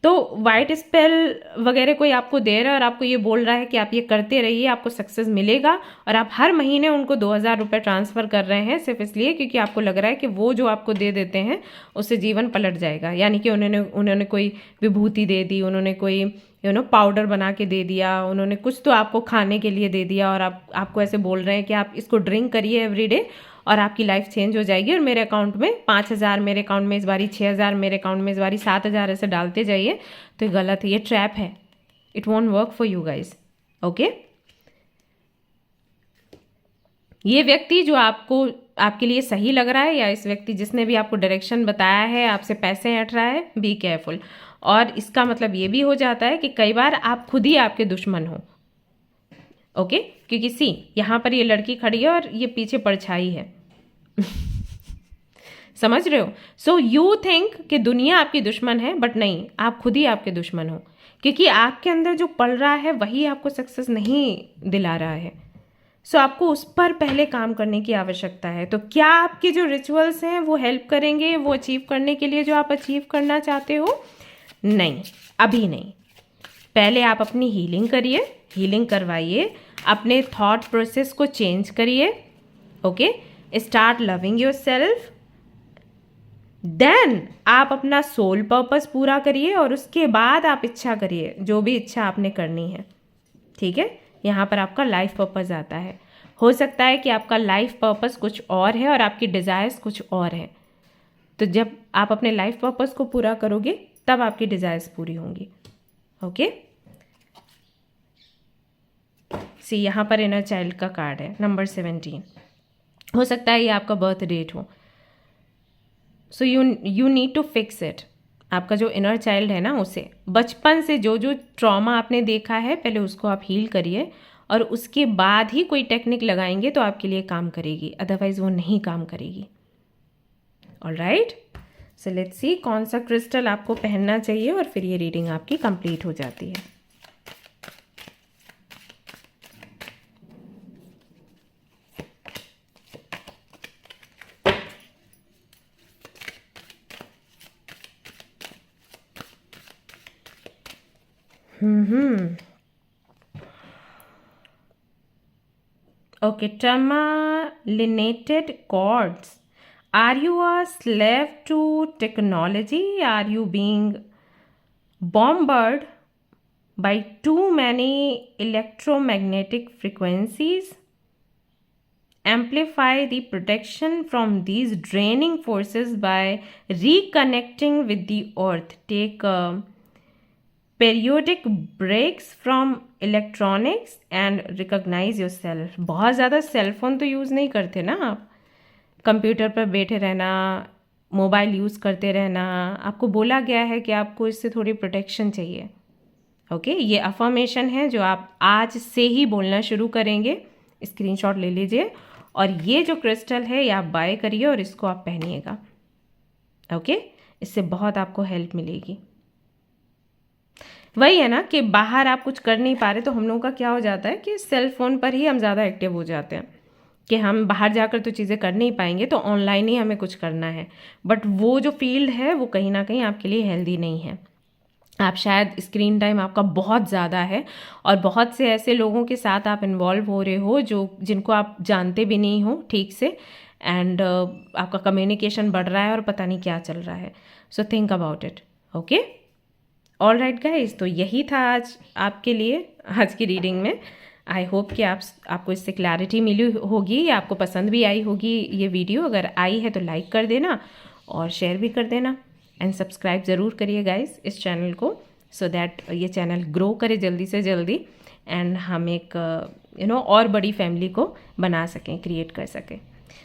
तो वाइट स्पेल वगैरह कोई आपको दे रहा है और आपको ये बोल रहा है कि आप ये करते रहिए, आपको सक्सेस मिलेगा, और आप हर महीने उनको 2,000 रुपये ट्रांसफ़र कर रहे हैं सिर्फ इसलिए क्योंकि आपको लग रहा है कि वो जो आपको दे देते हैं उससे जीवन पलट जाएगा। यानी कि उन्होंने कोई विभूति दे दी, उन्होंने कोई पाउडर बना के दे दिया, उन्होंने कुछ तो आपको खाने के लिए दे दिया, और आपको ऐसे बोल रहे हैं कि आप इसको ड्रिंक करिए एवरीडे और आपकी लाइफ चेंज हो जाएगी, और मेरे अकाउंट में 5,000, मेरे अकाउंट में इस बारी 6,000, मेरे अकाउंट में इस बारी 7,000 ऐसे डालते जाइए। तो ये गलत है, ये ट्रैप है। It won't work for you guys, okay. ये व्यक्ति जो आपको आपके लिए सही लग रहा है, या इस व्यक्ति जिसने भी आपको डायरेक्शन बताया है आपसे पैसे ऐंठ रहा है, बी केयरफुल। और इसका मतलब ये भी हो जाता है कि कई बार आप खुद ही आपके दुश्मन हो। ओके, क्योंकि सी यहाँ पर ये लड़की खड़ी है और ये पीछे परछाई है। समझ रहे हो? सो यू थिंक कि दुनिया आपकी दुश्मन है, बट नहीं, आप खुद ही आपके दुश्मन हो, क्योंकि आपके अंदर जो पल रहा है वही आपको सक्सेस नहीं दिला रहा है। सो आपको उस पर पहले काम करने की आवश्यकता है। तो क्या आपके जो रिचुअल्स हैं वो हेल्प करेंगे वो अचीव करने के लिए जो आप अचीव करना चाहते हो? नहीं, अभी नहीं। पहले आप अपनी हीलिंग करिए, हीलिंग करवाइए, अपने थॉट प्रोसेस को चेंज करिए। Okay, start loving yourself. Then आप अपना सोल पर्पस पूरा करिए और उसके बाद आप इच्छा करिए जो भी इच्छा आपने करनी है। ठीक है, यहाँ पर आपका लाइफ पर्पस आता है। हो सकता है कि आपका लाइफ पर्पस कुछ और है और आपकी डिज़ायर्स कुछ और है। तो जब आप अपने लाइफ पर्पस को पूरा करोगे तब आपकी डिज़ायर्स पूरी होंगी। ओके, सी यहाँ पर इनर चाइल्ड का कार्ड है, नंबर 17। हो सकता है ये आपका बर्थ डेट हो। So you need to fix it. आपका जो इनर चाइल्ड है ना, उसे बचपन से जो जो ट्रॉमा आपने देखा है पहले उसको आप हील करिए और उसके बाद ही कोई टेक्निक लगाएंगे तो आपके लिए काम करेगी, अदरवाइज वो नहीं काम करेगी। ऑलराइट, सो लेट्स सी कौन सा क्रिस्टल आपको पहनना चाहिए और फिर ये रीडिंग आपकी कंप्लीट हो जाती है। Okay, terminated chords. Are you a slave to technology? Are you being bombarded by too many electromagnetic frequencies? Amplify the protection from these draining forces by reconnecting with the earth. Take periodic breaks from electronics and recognize yourself. बहुत ज़्यादा cellphone तो use नहीं करते ना आप, computer पर बैठे रहना, मोबाइल यूज़ करते रहना, आपको बोला गया है कि आपको इससे थोड़ी प्रोटेक्शन चाहिए। ओके, ये अफर्मेशन है जो आप आज से ही बोलना शुरू करेंगे। स्क्रीनशॉट ले लीजिए और ये जो क्रिस्टल है ये आप बाय करिए और इसको आप पहनिएगा। ओके, इससे बहुत आपको हेल्प मिलेगी। वही है ना कि बाहर आप कुछ कर नहीं पा रहे, तो हम लोगों का क्या हो जाता है कि सेल फोन पर ही हम ज़्यादा एक्टिव हो जाते हैं कि हम बाहर जाकर तो चीज़ें कर नहीं पाएंगे, तो ऑनलाइन ही हमें कुछ करना है। बट वो जो फील्ड है वो कहीं ना कहीं आपके लिए हेल्दी नहीं है। आप शायद स्क्रीन टाइम आपका बहुत ज़्यादा है और बहुत से ऐसे लोगों के साथ आप इन्वॉल्व हो रहे हो जिनको आप जानते भी नहीं हो ठीक से, एंड आपका कम्युनिकेशन बढ़ रहा है और पता नहीं क्या चल रहा है। So think about it. Okay, all right guys, तो यही था आज आपके लिए आज की रीडिंग में। आई होप कि आपको इससे क्लैरिटी मिली होगी, आपको पसंद भी आई होगी ये वीडियो। अगर आई है तो लाइक कर देना और शेयर भी कर देना एंड सब्सक्राइब ज़रूर करिए गाइज इस चैनल को, सो दैट ये चैनल ग्रो करे जल्दी से जल्दी एंड हम एक और बड़ी फैमिली को बना सकें, क्रिएट कर सकें।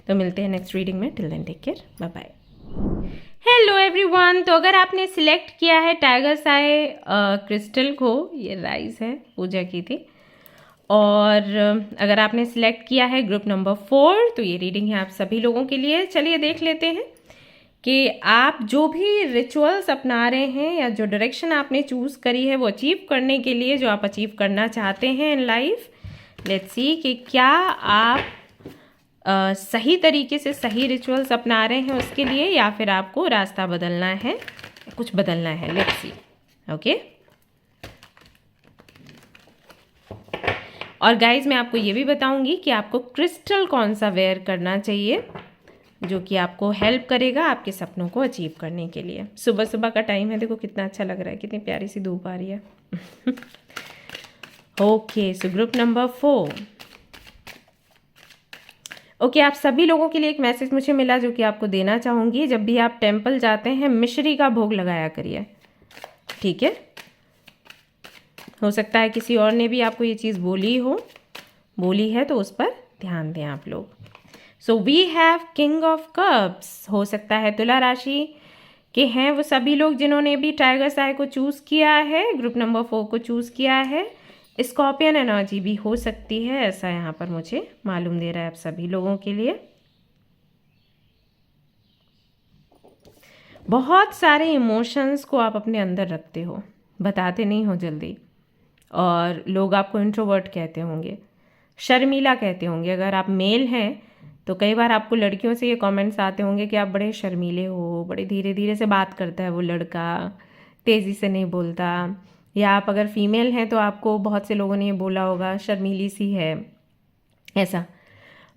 तो मिलते हैं नेक्स्ट रीडिंग में। Till then take care, bye bye. Hello everyone, तो अगर आपने सिलेक्ट किया है टाइगर आई क्रिस्टल को, ये राइस है, पूजा की थी, और अगर आपने सिलेक्ट किया है ग्रुप नंबर 4, तो ये रीडिंग है आप सभी लोगों के लिए। चलिए देख लेते हैं कि आप जो भी रिचुअल्स अपना रहे हैं या जो डायरेक्शन आपने चूज़ करी है वो अचीव करने के लिए, जो आप अचीव करना चाहते हैं इन लाइफ, लेट्स सी कि क्या आप सही तरीके से सही रिचुअल्स अपना रहे हैं उसके लिए, या फिर आपको रास्ता बदलना है, कुछ बदलना है। Let's see. ओके, और गाइज मैं आपको ये भी बताऊंगी कि आपको क्रिस्टल कौन सा वेयर करना चाहिए जो कि आपको हेल्प करेगा आपके सपनों को अचीव करने के लिए। सुबह सुबह का टाइम है, देखो कितना अच्छा लग रहा है, कितनी प्यारी सी धूप आ रही है। Okay, so group number 4। Okay, आप सभी लोगों के लिए एक मैसेज मुझे मिला जो कि आपको देना चाहूँगी। जब भी आप टेंपल जाते हैं मिश्री का भोग लगाया करिए, ठीक है? हो सकता है किसी और ने भी आपको ये चीज़ बोली है, तो उस पर ध्यान दें आप लोग। So we have king of cups. हो सकता है तुला राशि के हैं वो सभी लोग जिन्होंने भी टाइगर साई को चूज़ किया है, ग्रुप नंबर 4 को चूज़ किया है। स्कॉर्पियन एनर्जी भी हो सकती है, ऐसा यहाँ पर मुझे मालूम दे रहा है आप सभी लोगों के लिए। बहुत सारे इमोशंस को आप अपने अंदर रखते हो, बताते नहीं हो जल्दी, और लोग आपको इंट्रोवर्ट कहते होंगे, शर्मीला कहते होंगे। अगर आप मेल हैं तो कई बार आपको लड़कियों से ये कमेंट्स आते होंगे कि आप बड़े शर्मीले हो, बड़े धीरे धीरे से बात करता है वो लड़का, तेज़ी से नहीं बोलता। या आप अगर फीमेल हैं तो आपको बहुत से लोगों ने ये बोला होगा शर्मीली सी है, ऐसा।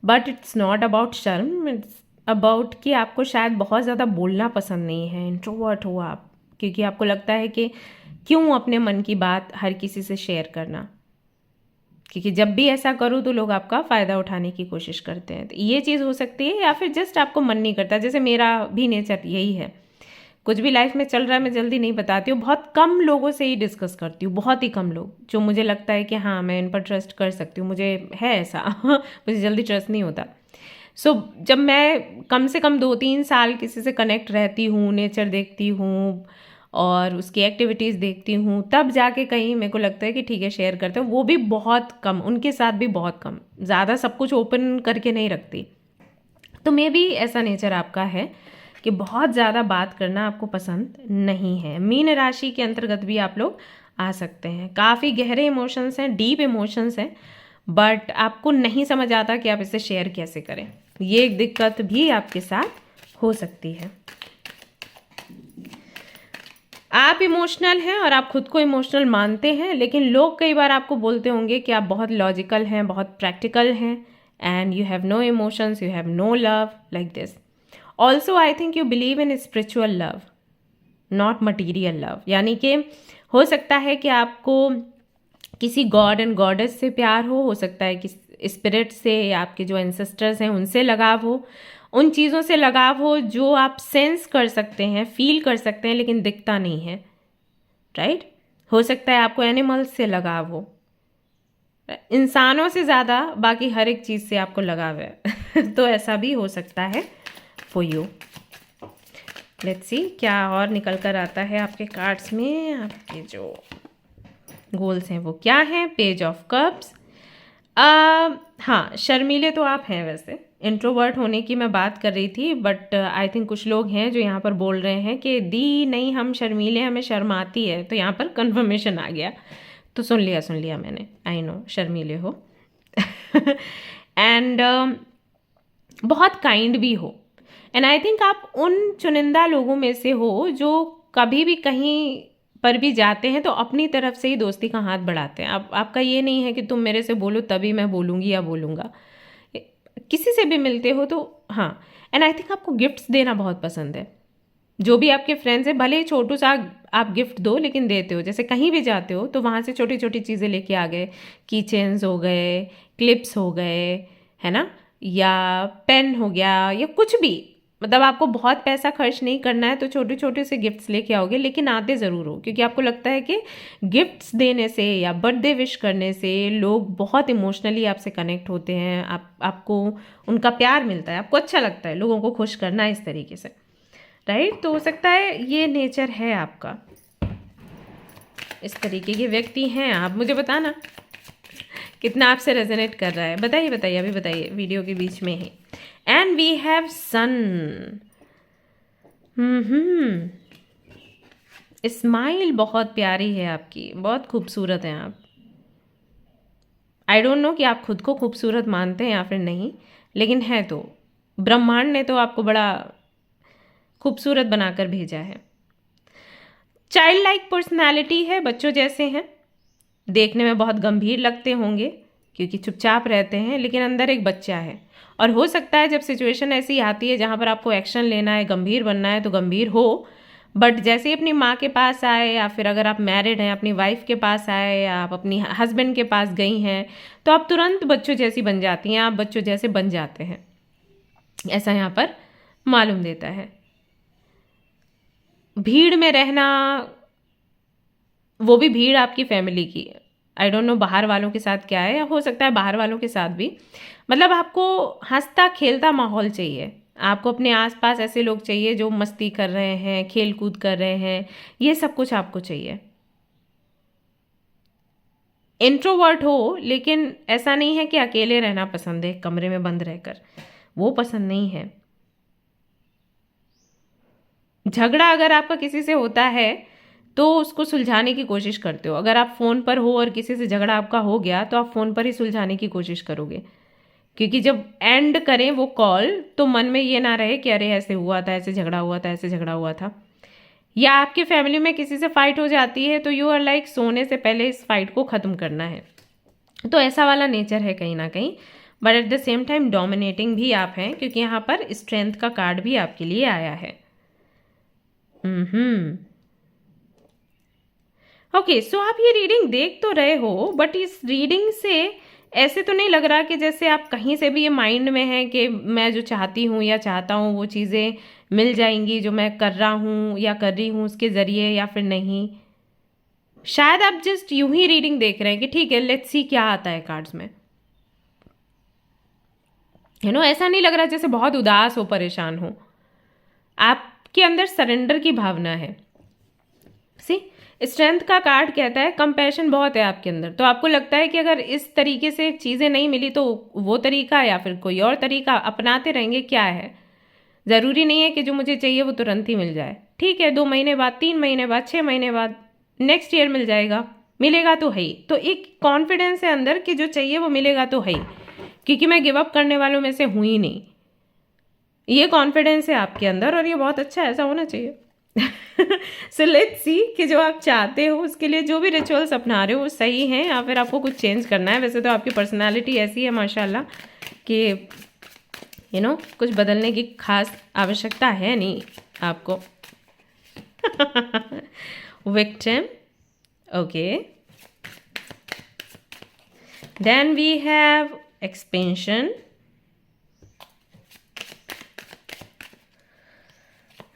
बट इट्स नॉट अबाउट शर्म, इट्स अबाउट कि आपको शायद बहुत ज़्यादा बोलना पसंद नहीं है, इंट्रोवर्ट हो आप, क्योंकि आपको लगता है कि क्यों अपने मन की बात हर किसी से शेयर करना, क्योंकि जब भी ऐसा करूँ तो लोग आपका फ़ायदा उठाने की कोशिश करते हैं। तो ये चीज़ हो सकती है, या फिर जस्ट आपको मन नहीं करता। जैसे मेरा भी नेचर यही है, कुछ भी लाइफ में चल रहा है मैं जल्दी नहीं बताती हूँ, बहुत कम लोगों से ही डिस्कस करती हूँ, बहुत ही कम लोग जो मुझे लगता है कि हाँ मैं इन पर ट्रस्ट कर सकती हूँ, मुझे है ऐसा मुझे जल्दी ट्रस्ट नहीं होता। सो जब मैं कम से कम 2-3 साल किसी से कनेक्ट रहती हूँ, नेचर देखती हूँ और उसकी एक्टिविटीज़ देखती हूँ, तब जाके कहीं मेरे को लगता है कि ठीक है शेयर करते हैं, वो भी बहुत कम, उनके साथ भी बहुत कम, ज़्यादा सब कुछ ओपन करके नहीं रखती। तो मे भी ऐसा नेचर आपका है कि बहुत ज़्यादा बात करना आपको पसंद नहीं है। मीन राशि के अंतर्गत भी आप लोग आ सकते हैं। काफ़ी गहरे इमोशंस हैं, डीप इमोशंस हैं, बट आपको नहीं समझ आता कि आप इसे शेयर कैसे करें। ये एक दिक्कत भी आपके साथ हो सकती है। आप इमोशनल हैं और आप खुद को इमोशनल मानते हैं, लेकिन लोग कई बार आपको बोलते होंगे कि आप बहुत लॉजिकल हैं, बहुत प्रैक्टिकल हैं, and you have no emotions, you have no love, like this. Also I think you believe in spiritual love, not material love. यानी कि हो सकता है कि आपको किसी गॉड एंड गॉडेस से प्यार हो सकता है कि स्पिरिट से, या आपके जो एंसेस्टर्स हैं उनसे लगाव हो, उन चीज़ों से लगाव हो जो आप सेंस कर सकते हैं, फील कर सकते हैं, लेकिन दिखता नहीं है, राइट। हो सकता है आपको एनिमल्स से लगाव हो, इंसानों से ज़्यादा बाकी हर एक चीज़ से आपको लगाव है तो ऐसा भी हो सकता है फॉर यू। लेट्स सी क्या और निकल कर आता है आपके कार्ड्स में। आपके जो गोल्स हैं वो क्या हैं। Page of cups. हाँ, शर्मीले तो आप हैं, वैसे इंट्रोवर्ट होने की मैं बात कर रही थी, बट आई थिंक कुछ लोग हैं जो यहाँ पर बोल रहे हैं कि दी नहीं हम शर्मीले, हमें शर्म आती है, तो यहाँ पर कन्फर्मेशन आ गया। तो सुन लिया मैंने, आई नो शर्मीले हो एंड बहुत काइंड भी हो, एंड आई थिंक आप उन चुनिंदा लोगों में से हो जो कभी भी कहीं पर भी जाते हैं तो अपनी तरफ से ही दोस्ती का हाथ बढ़ाते हैं। आपका ये नहीं है कि तुम मेरे से बोलो तभी मैं बोलूँगी या बोलूँगा, किसी से भी मिलते हो तो हाँ। एंड आई थिंक आपको गिफ्ट्स देना बहुत पसंद है। जो भी आपके फ्रेंड्स हैं, भले ही छोटू सा आप गिफ्ट दो, लेकिन देते हो। जैसे कहीं भी जाते हो तो वहाँ से छोटी छोटी चीज़ें लेके आ गए, की चेन्स हो गए, क्लिप्स हो गए, है ना, या पेन हो गया, या कुछ भी, मतलब आपको बहुत पैसा खर्च नहीं करना है तो छोटे छोटे से गिफ्ट्स लेके आओगे, लेकिन आते ज़रूर हो, क्योंकि आपको लगता है कि गिफ्ट्स देने से या बर्थडे विश करने से लोग बहुत इमोशनली आपसे कनेक्ट होते हैं, आपको उनका प्यार मिलता है, आपको अच्छा लगता है लोगों को खुश करना इस तरीके से, राइट। तो हो सकता है ये नेचर है आपका, इस तरीके के व्यक्ति हैं आप। मुझे बताना कितना आपसे रेजोनेट कर रहा है, बताइए अभी बताइए वीडियो के बीच में ही। And we have sun. Smile बहुत प्यारी है आपकी, बहुत खूबसूरत हैं आप। आई डोंट नो कि आप खुद को खूबसूरत मानते हैं या फिर नहीं, लेकिन है तो ब्रह्मांड ने तो आपको बड़ा खूबसूरत बनाकर भेजा है। चाइल्ड लाइक पर्सनैलिटी है, बच्चों जैसे हैं, देखने में बहुत गंभीर लगते होंगे क्योंकि चुपचाप रहते हैं, लेकिन अंदर एक बच्चा है। और हो सकता है जब सिचुएशन ऐसी आती है जहाँ पर आपको एक्शन लेना है, गंभीर बनना है, तो गंभीर हो, बट जैसे ही अपनी माँ के पास आए, या फिर अगर आप मैरिड हैं अपनी वाइफ के पास आए, या आप अपनी हस्बैंड के पास गई हैं, तो आप तुरंत बच्चों जैसी बन जाती हैं, आप बच्चों जैसे बन जाते हैं, ऐसा यहाँ पर मालूम देता है। भीड़ में रहना, वो भी भीड़ आपकी फैमिली की, आई डोंट नो बाहर वालों के साथ क्या है, या हो सकता है बाहर वालों के साथ भी। मतलब आपको हंसता खेलता माहौल चाहिए, आपको अपने आसपास ऐसे लोग चाहिए जो मस्ती कर रहे हैं, खेल कूद कर रहे हैं, ये सब कुछ आपको चाहिए। इंट्रोवर्ट हो, लेकिन ऐसा नहीं है कि अकेले रहना पसंद है कमरे में बंद रहकर, वो पसंद नहीं है। झगड़ा अगर आपका किसी से होता है तो उसको सुलझाने की कोशिश करते हो। अगर आप फ़ोन पर हो और किसी से झगड़ा आपका हो गया तो आप फ़ोन पर ही सुलझाने की कोशिश करोगे, क्योंकि जब एंड करें वो कॉल तो मन में ये ना रहे कि अरे ऐसे हुआ था, ऐसे झगड़ा हुआ था, ऐसे झगड़ा हुआ था। या आपकी फैमिली में किसी से फाइट हो जाती है तो यू आर लाइक सोने से पहले इस फाइट को ख़त्म करना है। तो ऐसा वाला नेचर है कहीं ना कहीं, but at the same time dominating भी आप हैं, क्योंकि यहाँ पर स्ट्रेंथ का कार्ड भी आपके लिए आया है। ओके, सो आप ये रीडिंग देख तो रहे हो, बट इस रीडिंग से ऐसे तो नहीं लग रहा कि जैसे आप कहीं से भी ये माइंड में है कि मैं जो चाहती हूँ या चाहता हूँ वो चीज़ें मिल जाएंगी जो मैं कर रहा हूँ या कर रही हूँ उसके ज़रिए, या फिर नहीं। शायद आप जस्ट यूं ही रीडिंग देख रहे हैं कि ठीक है लेट्स सी क्या आता है कार्ड्स में। ऐसा नहीं लग रहा जैसे बहुत उदास हो, परेशान हो। आपके अंदर सरेंडर की भावना है। सी, स्ट्रेंथ का कार्ड कहता है कंपैशन बहुत है आपके अंदर, तो आपको लगता है कि अगर इस तरीके से चीज़ें नहीं मिली तो वो तरीका या फिर कोई और तरीका अपनाते रहेंगे। क्या है, ज़रूरी नहीं है कि जो मुझे चाहिए वो तुरंत ही मिल जाए। ठीक है, 2 महीने बाद, 3 महीने बाद, 6 महीने बाद, नेक्स्ट ईयर मिल जाएगा, मिलेगा तो है ही। तो एक कॉन्फिडेंस है अंदर कि जो चाहिए वो मिलेगा तो है ही, क्योंकि मैं गिव अप करने वालों में से हूँ ही नहीं। ये कॉन्फिडेंस है आपके अंदर और ये बहुत अच्छा है, ऐसा होना चाहिए। सो लेट्स सी कि जो आप चाहते हो उसके लिए जो भी रिचुअल्स अपना रहे हो वो सही हैं या फिर आपको कुछ चेंज करना है। वैसे तो आपकी पर्सनालिटी ऐसी है माशाल्लाह कि कुछ बदलने की खास आवश्यकता है नहीं आपको। Victim, okay, then we have expansion,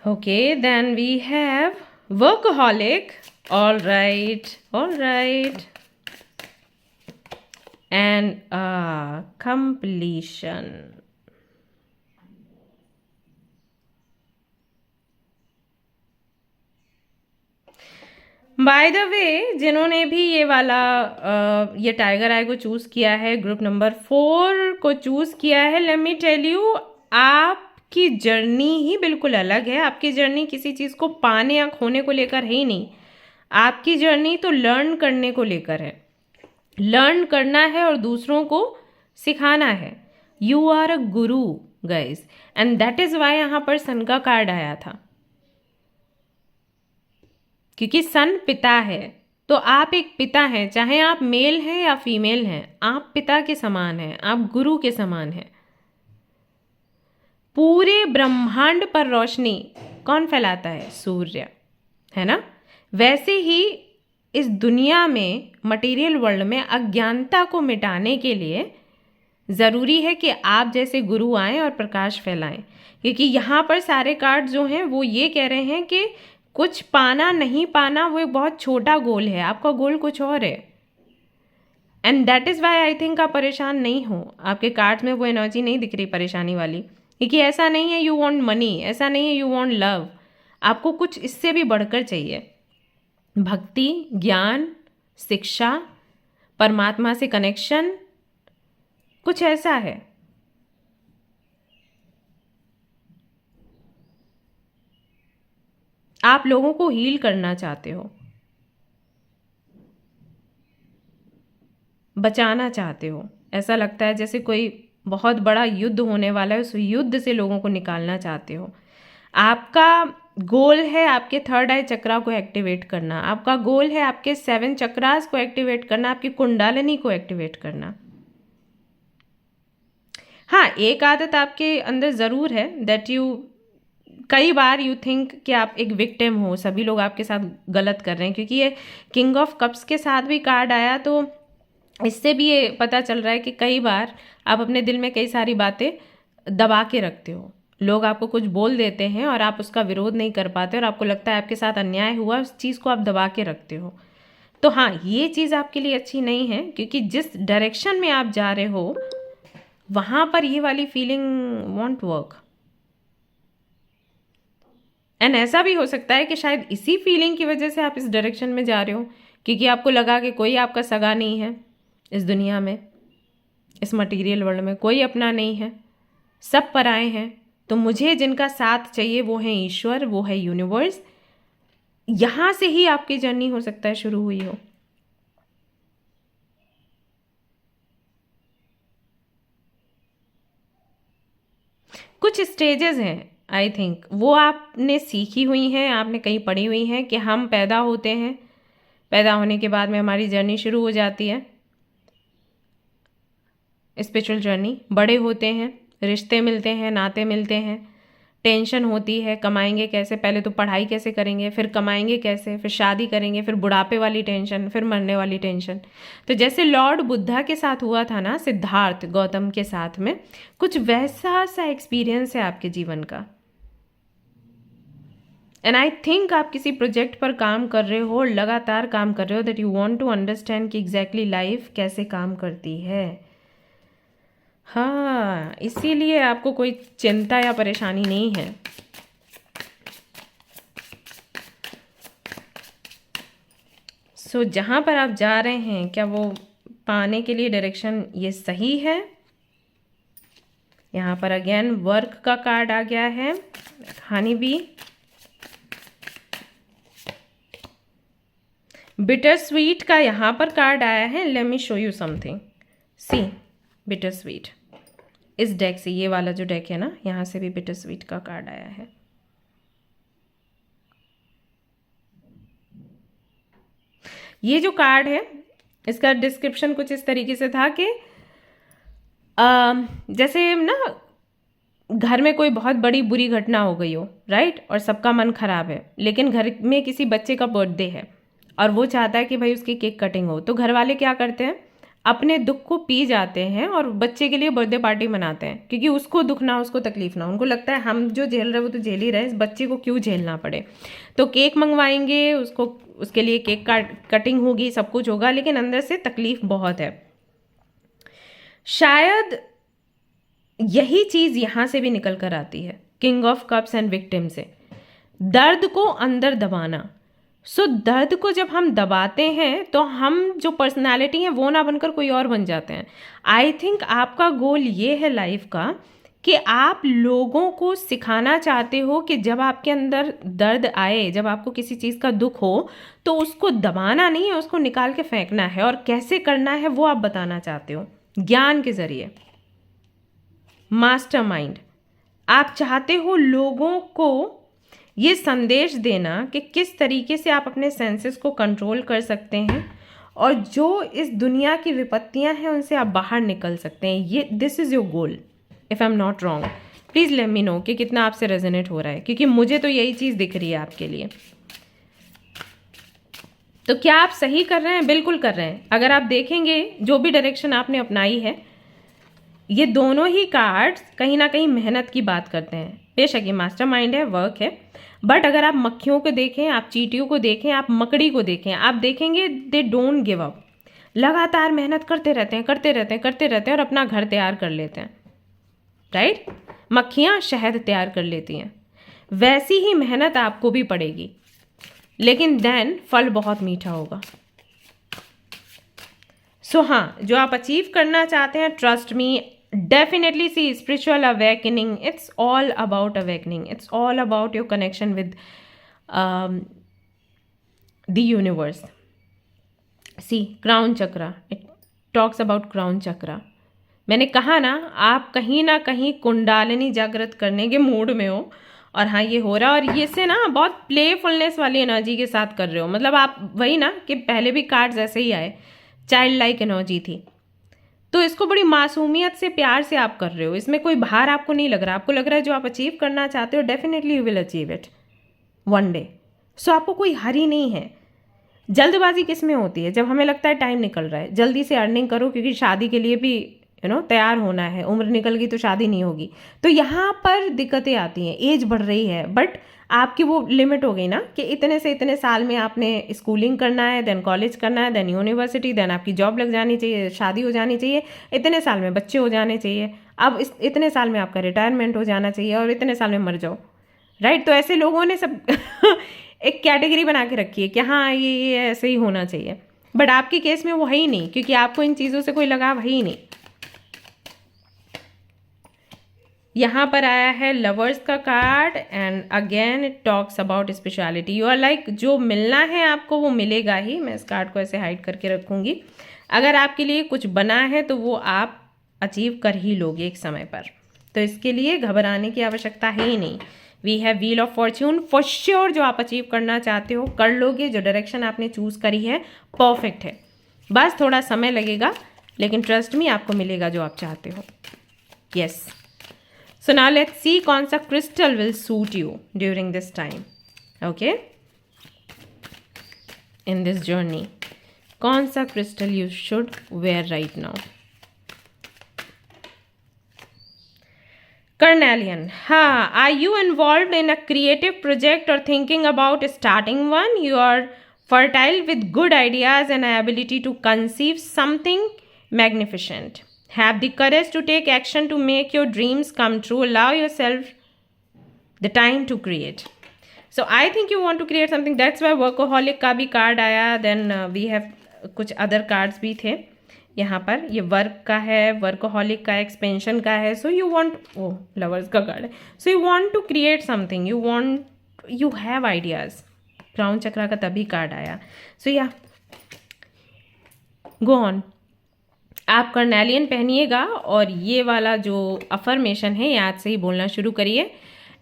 okay, then we have workaholic, all right, and completion. By the way, जिन्होंने भी ये वाला ये टाइगर आई को चूज़ किया है, ग्रुप नंबर 4 को चूज़ किया है, लेट मी टेल यू, आपकी जर्नी ही बिल्कुल अलग है। आपकी जर्नी किसी चीज़ को पाने या खोने को लेकर है ही नहीं, आपकी जर्नी तो लर्न करने को लेकर है। लर्न करना है और दूसरों को सिखाना है। You are a Guru guys, and that is why यहाँ पर सन का कार्ड आया था, क्योंकि सन पिता है। तो आप एक पिता हैं, चाहे आप मेल हैं या फीमेल हैं, आप पिता के समान हैं, आप गुरु के समान हैं। पूरे ब्रह्मांड पर रोशनी कौन फैलाता है? सूर्य, है ना। वैसे ही इस दुनिया में, मटेरियल वर्ल्ड में अज्ञानता को मिटाने के लिए ज़रूरी है कि आप जैसे गुरु आएं और प्रकाश फैलाएं, क्योंकि यहाँ पर सारे कार्ड जो हैं वो ये कह रहे हैं कि कुछ पाना नहीं पाना वो एक बहुत छोटा गोल है, आपका गोल कुछ और है। And that is why I think आप परेशान नहीं हो। आपके कार्ड्स में वो एनर्जी नहीं दिख रही परेशानी वाली, क्योंकि ऐसा नहीं है यू वांट मनी, ऐसा नहीं है यू वांट लव, आपको कुछ इससे भी बढ़कर चाहिए। भक्ति, ज्ञान, शिक्षा, परमात्मा से कनेक्शन, कुछ ऐसा है। आप लोगों को हील करना चाहते हो, बचाना चाहते हो। ऐसा लगता है जैसे कोई बहुत बड़ा युद्ध होने वाला है, उस युद्ध से लोगों को निकालना चाहते हो। आपका गोल है आपके थर्ड आई चक्रा को एक्टिवेट करना, आपका गोल है आपके 7 चक्रास को एक्टिवेट करना, आपकी कुंडलिनी को एक्टिवेट करना। हाँ, एक आदत आपके अंदर ज़रूर है, दैट यू, कई बार यू थिंक कि आप एक विक्टिम हो, सभी लोग आपके साथ गलत कर रहे हैं, क्योंकि ये किंग ऑफ कप्स के साथ भी कार्ड आया, तो इससे भी ये पता चल रहा है कि कई बार आप अपने दिल में कई सारी बातें दबा के रखते हो। लोग आपको कुछ बोल देते हैं और आप उसका विरोध नहीं कर पाते और आपको लगता है आपके साथ अन्याय हुआ, उस चीज़ को आप दबा के रखते हो। तो हाँ, ये चीज़ आपके लिए अच्छी नहीं है, क्योंकि जिस डायरेक्शन में आप जा रहे हो वहाँ पर ये वाली फीलिंग वॉन्ट वर्क। एंड ऐसा भी हो सकता है कि शायद इसी फीलिंग की वजह से आप इस डायरेक्शन में जा रहे हो, क्योंकि आपको लगा कि कोई आपका सगा नहीं है इस दुनिया में, इस मटेरियल वर्ल्ड में कोई अपना नहीं है, सब पराए हैं। तो मुझे जिनका साथ चाहिए वो है ईश्वर, वो है यूनिवर्स। यहाँ से ही आपकी जर्नी हो सकता है शुरू हुई हो। कुछ स्टेजेस हैं आई थिंक, वो आपने सीखी हुई हैं, आपने कहीं पढ़ी हुई हैं कि हम पैदा होते हैं, पैदा होने के बाद में हमारी जर्नी शुरू हो जाती है, स्पिरिचुअल जर्नी। बड़े होते हैं, रिश्ते मिलते हैं, नाते मिलते हैं, टेंशन होती है, कमाएंगे कैसे, पहले तो पढ़ाई कैसे करेंगे, फिर कमाएंगे कैसे, फिर शादी करेंगे, फिर बुढ़ापे वाली टेंशन, फिर मरने वाली टेंशन। तो जैसे लॉर्ड बुद्धा के साथ हुआ था ना, सिद्धार्थ गौतम के साथ में, कुछ वैसा सा एक्सपीरियंस है आपके जीवन का। एंड आई थिंक आप किसी प्रोजेक्ट पर काम कर रहे हो, लगातार काम कर रहे हो, that you want to understand कि एग्जैक्टली लाइफ कैसे काम करती है। हाँ, इसीलिए आपको कोई चिंता या परेशानी नहीं है। सो जहाँ पर आप जा रहे हैं, क्या वो पाने के लिए डायरेक्शन ये सही है? यहाँ पर अगेन वर्क का कार्ड आ गया है, हनी बी, बिटर स्वीट का यहाँ पर कार्ड आया है। Let me show you something. See, bittersweet इस डेक से, ये वाला जो डेक है ना, यहाँ से भी बिटर स्वीट का कार्ड आया है। ये जो कार्ड है इसका डिस्क्रिप्शन कुछ इस तरीके से था कि जैसे ना घर में कोई बहुत बड़ी बुरी घटना हो गई हो, राइट, और सबका मन खराब है, लेकिन घर में किसी बच्चे का बर्थडे है और वो चाहता है कि भाई उसकी केक कटिंग हो, तो घर वाले क्या करते हैं, अपने दुख को पी जाते हैं और बच्चे के लिए बर्थडे पार्टी मनाते हैं, क्योंकि उसको दुख ना, उसको तकलीफ ना। उनको लगता है हम जो झेल रहे हैं वो तो झेल ही रहे, इस बच्चे को क्यों झेलना पड़े। तो केक मंगवाएंगे, उसको उसके लिए केक कटिंग होगी, सब कुछ होगा, लेकिन अंदर से तकलीफ बहुत है। शायद यही चीज़ यहाँ से भी निकल कर आती है, king of cups and victim से, दर्द को अंदर दबाना। सो दर्द को जब हम दबाते हैं तो हम जो पर्सनालिटी है वो ना बनकर कोई और बन जाते हैं। आई थिंक आपका गोल ये है लाइफ का कि आप लोगों को सिखाना चाहते हो कि जब आपके अंदर दर्द आए, जब आपको किसी चीज़ का दुख हो, तो उसको दबाना नहीं है, उसको निकाल के फेंकना है, और कैसे करना है वो आप बताना चाहते हो ज्ञान के ज़रिए। मास्टरमाइंड, आप चाहते हो लोगों को ये संदेश देना कि किस तरीके से आप अपने सेंसेस को कंट्रोल कर सकते हैं और जो इस दुनिया की विपत्तियां हैं उनसे आप बाहर निकल सकते हैं। ये this is your goal, if I am not wrong. Please let me know कि कितना आपसे रेजोनेट हो रहा है, क्योंकि मुझे तो यही चीज़ दिख रही है आपके लिए। तो क्या आप सही कर रहे हैं? बिल्कुल कर रहे हैं। अगर आप देखेंगे जो भी डायरेक्शन आपने अपनाई है, ये दोनों ही कार्ड्स कहीं ना कहीं मेहनत की बात करते हैं। बेशक ये मास्टरमाइंड है, वर्क है, बट अगर आप मक्खियों को देखें, आप चींटियों को देखें, आप मकड़ी को देखें, आप देखेंगे दे डोंट गिव अप, लगातार मेहनत करते रहते हैं, करते रहते हैं, करते रहते हैं और अपना घर तैयार कर लेते हैं, राइट। मक्खियाँ शहद तैयार कर लेती हैं, वैसी ही मेहनत आपको भी पड़ेगी, लेकिन देन फल बहुत मीठा होगा। सो हाँ, जो आप अचीव करना चाहते हैं, trust me, definitely see spiritual awakening, it's all about awakening, it's all about your connection with the universe. See, crown chakra, it talks about crown chakra. मैंने कहा ना, आप कहीं ना कहीं कुंडालिनी जागृत करने के मूड में हो, और हाँ ये हो रहा है, और ये से ना बहुत प्लेफुलनेस वाली एनर्जी के साथ कर रहे हो। मतलब आप वही ना कि पहले भी कार्ड्स ऐसे ही आए, चाइल्ड लाइक एनर्जी थी, तो इसको बड़ी मासूमियत से, प्यार से आप कर रहे हो, इसमें कोई भार आपको नहीं लग रहा। आपको लग रहा है जो आप अचीव करना चाहते हो definitely you will achieve it one day. So आपको कोई हरी नहीं है। जल्दबाजी किस में होती है? जब हमें लगता है टाइम निकल रहा है, जल्दी से अर्निंग करो, क्योंकि शादी के लिए भी तैयार होना है, उम्र निकल गई तो शादी नहीं होगी। तो यहाँ पर दिक्कतें आती हैं, एज बढ़ रही है, बट आपकी वो लिमिट हो गई ना कि इतने से इतने साल में आपने स्कूलिंग करना है, देन कॉलेज करना है, देन यूनिवर्सिटी, देन आपकी जॉब लग जानी चाहिए, शादी हो जानी चाहिए, इतने साल में बच्चे हो जाने चाहिए, अब इतने साल में आपका रिटायरमेंट हो जाना चाहिए और इतने साल में मर जाओ, राइट। तो ऐसे लोगों ने सब एक कैटेगरी बना के रखी है कि हाँ ये ऐसे ही होना चाहिए, बट आपके केस में वो है ही नहीं, क्योंकि आपको इन चीज़ों से कोई लगाव है ही नहीं। यहाँ पर आया है लवर्स का card and again it talks about speciality. You are like जो मिलना है आपको वो मिलेगा ही। मैं इस कार्ड को ऐसे हाइड करके रखूँगी। अगर आपके लिए कुछ बना है तो वो आप अचीव कर ही लोगे एक समय पर, तो इसके लिए घबराने की आवश्यकता है ही नहीं। We have wheel of fortune, for sure जो आप अचीव करना चाहते हो कर लोगे। जो डायरेक्शन आपने चूज़ करी है परफेक्ट है, बस थोड़ा समय लगेगा, लेकिन ट्रस्ट मी आपको मिलेगा जो आप चाहते हो। Yes, so now let's see कौन सा crystal will suit you during this time, okay, in this journey. कौन सा crystal you should wear right now? Carnelian. हाँ, are you involved in a creative project or thinking about starting one? You are fertile with good ideas and ability to conceive something magnificent. Have the courage to take action to make your dreams come true. Allow yourself the time to create. So I think you want to create something. That's why workaholic का भी card आया. Then we have कुछ other cards भी थे यहाँ पर। ये work का है, वर्कोहॉलिक का, एक्सपेंशन का है। सो यू वांट, ओ लवर्स का कार्ड है। So you want to create something, you have ideas. Crown chakra का तभी कार्ड आया। सो या गो ऑन, आप कर्नेलियन पहनिएगा और ये वाला जो अफर्मेशन है याद से ही बोलना शुरू करिए।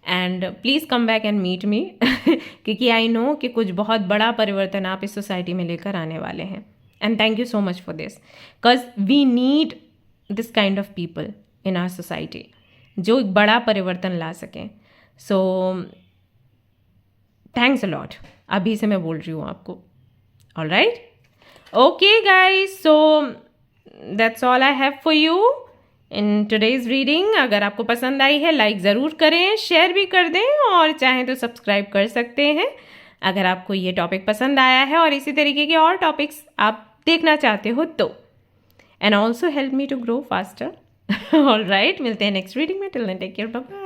And please come back and meet me, क्योंकि आई नो कि कुछ बहुत बड़ा परिवर्तन आप इस सोसाइटी में लेकर आने वाले हैं। And thank you so much for this, because we need this kind of people in our society जो एक बड़ा परिवर्तन ला सकें। So thanks a lot, अभी से मैं बोल रही हूँ आपको। All right, okay guys, so that's all I have for you in today's reading। अगर आपको पसंद आई है लाइक ज़रूर करें, शेयर भी कर दें और चाहें तो सब्सक्राइब कर सकते हैं अगर आपको ये टॉपिक पसंद आया है और इसी तरीके के और टॉपिक्स आप देखना चाहते हो तो। And also help me to grow faster. All right, मिलते हैं नेक्स्ट रीडिंग में। Till then take care, bye bye.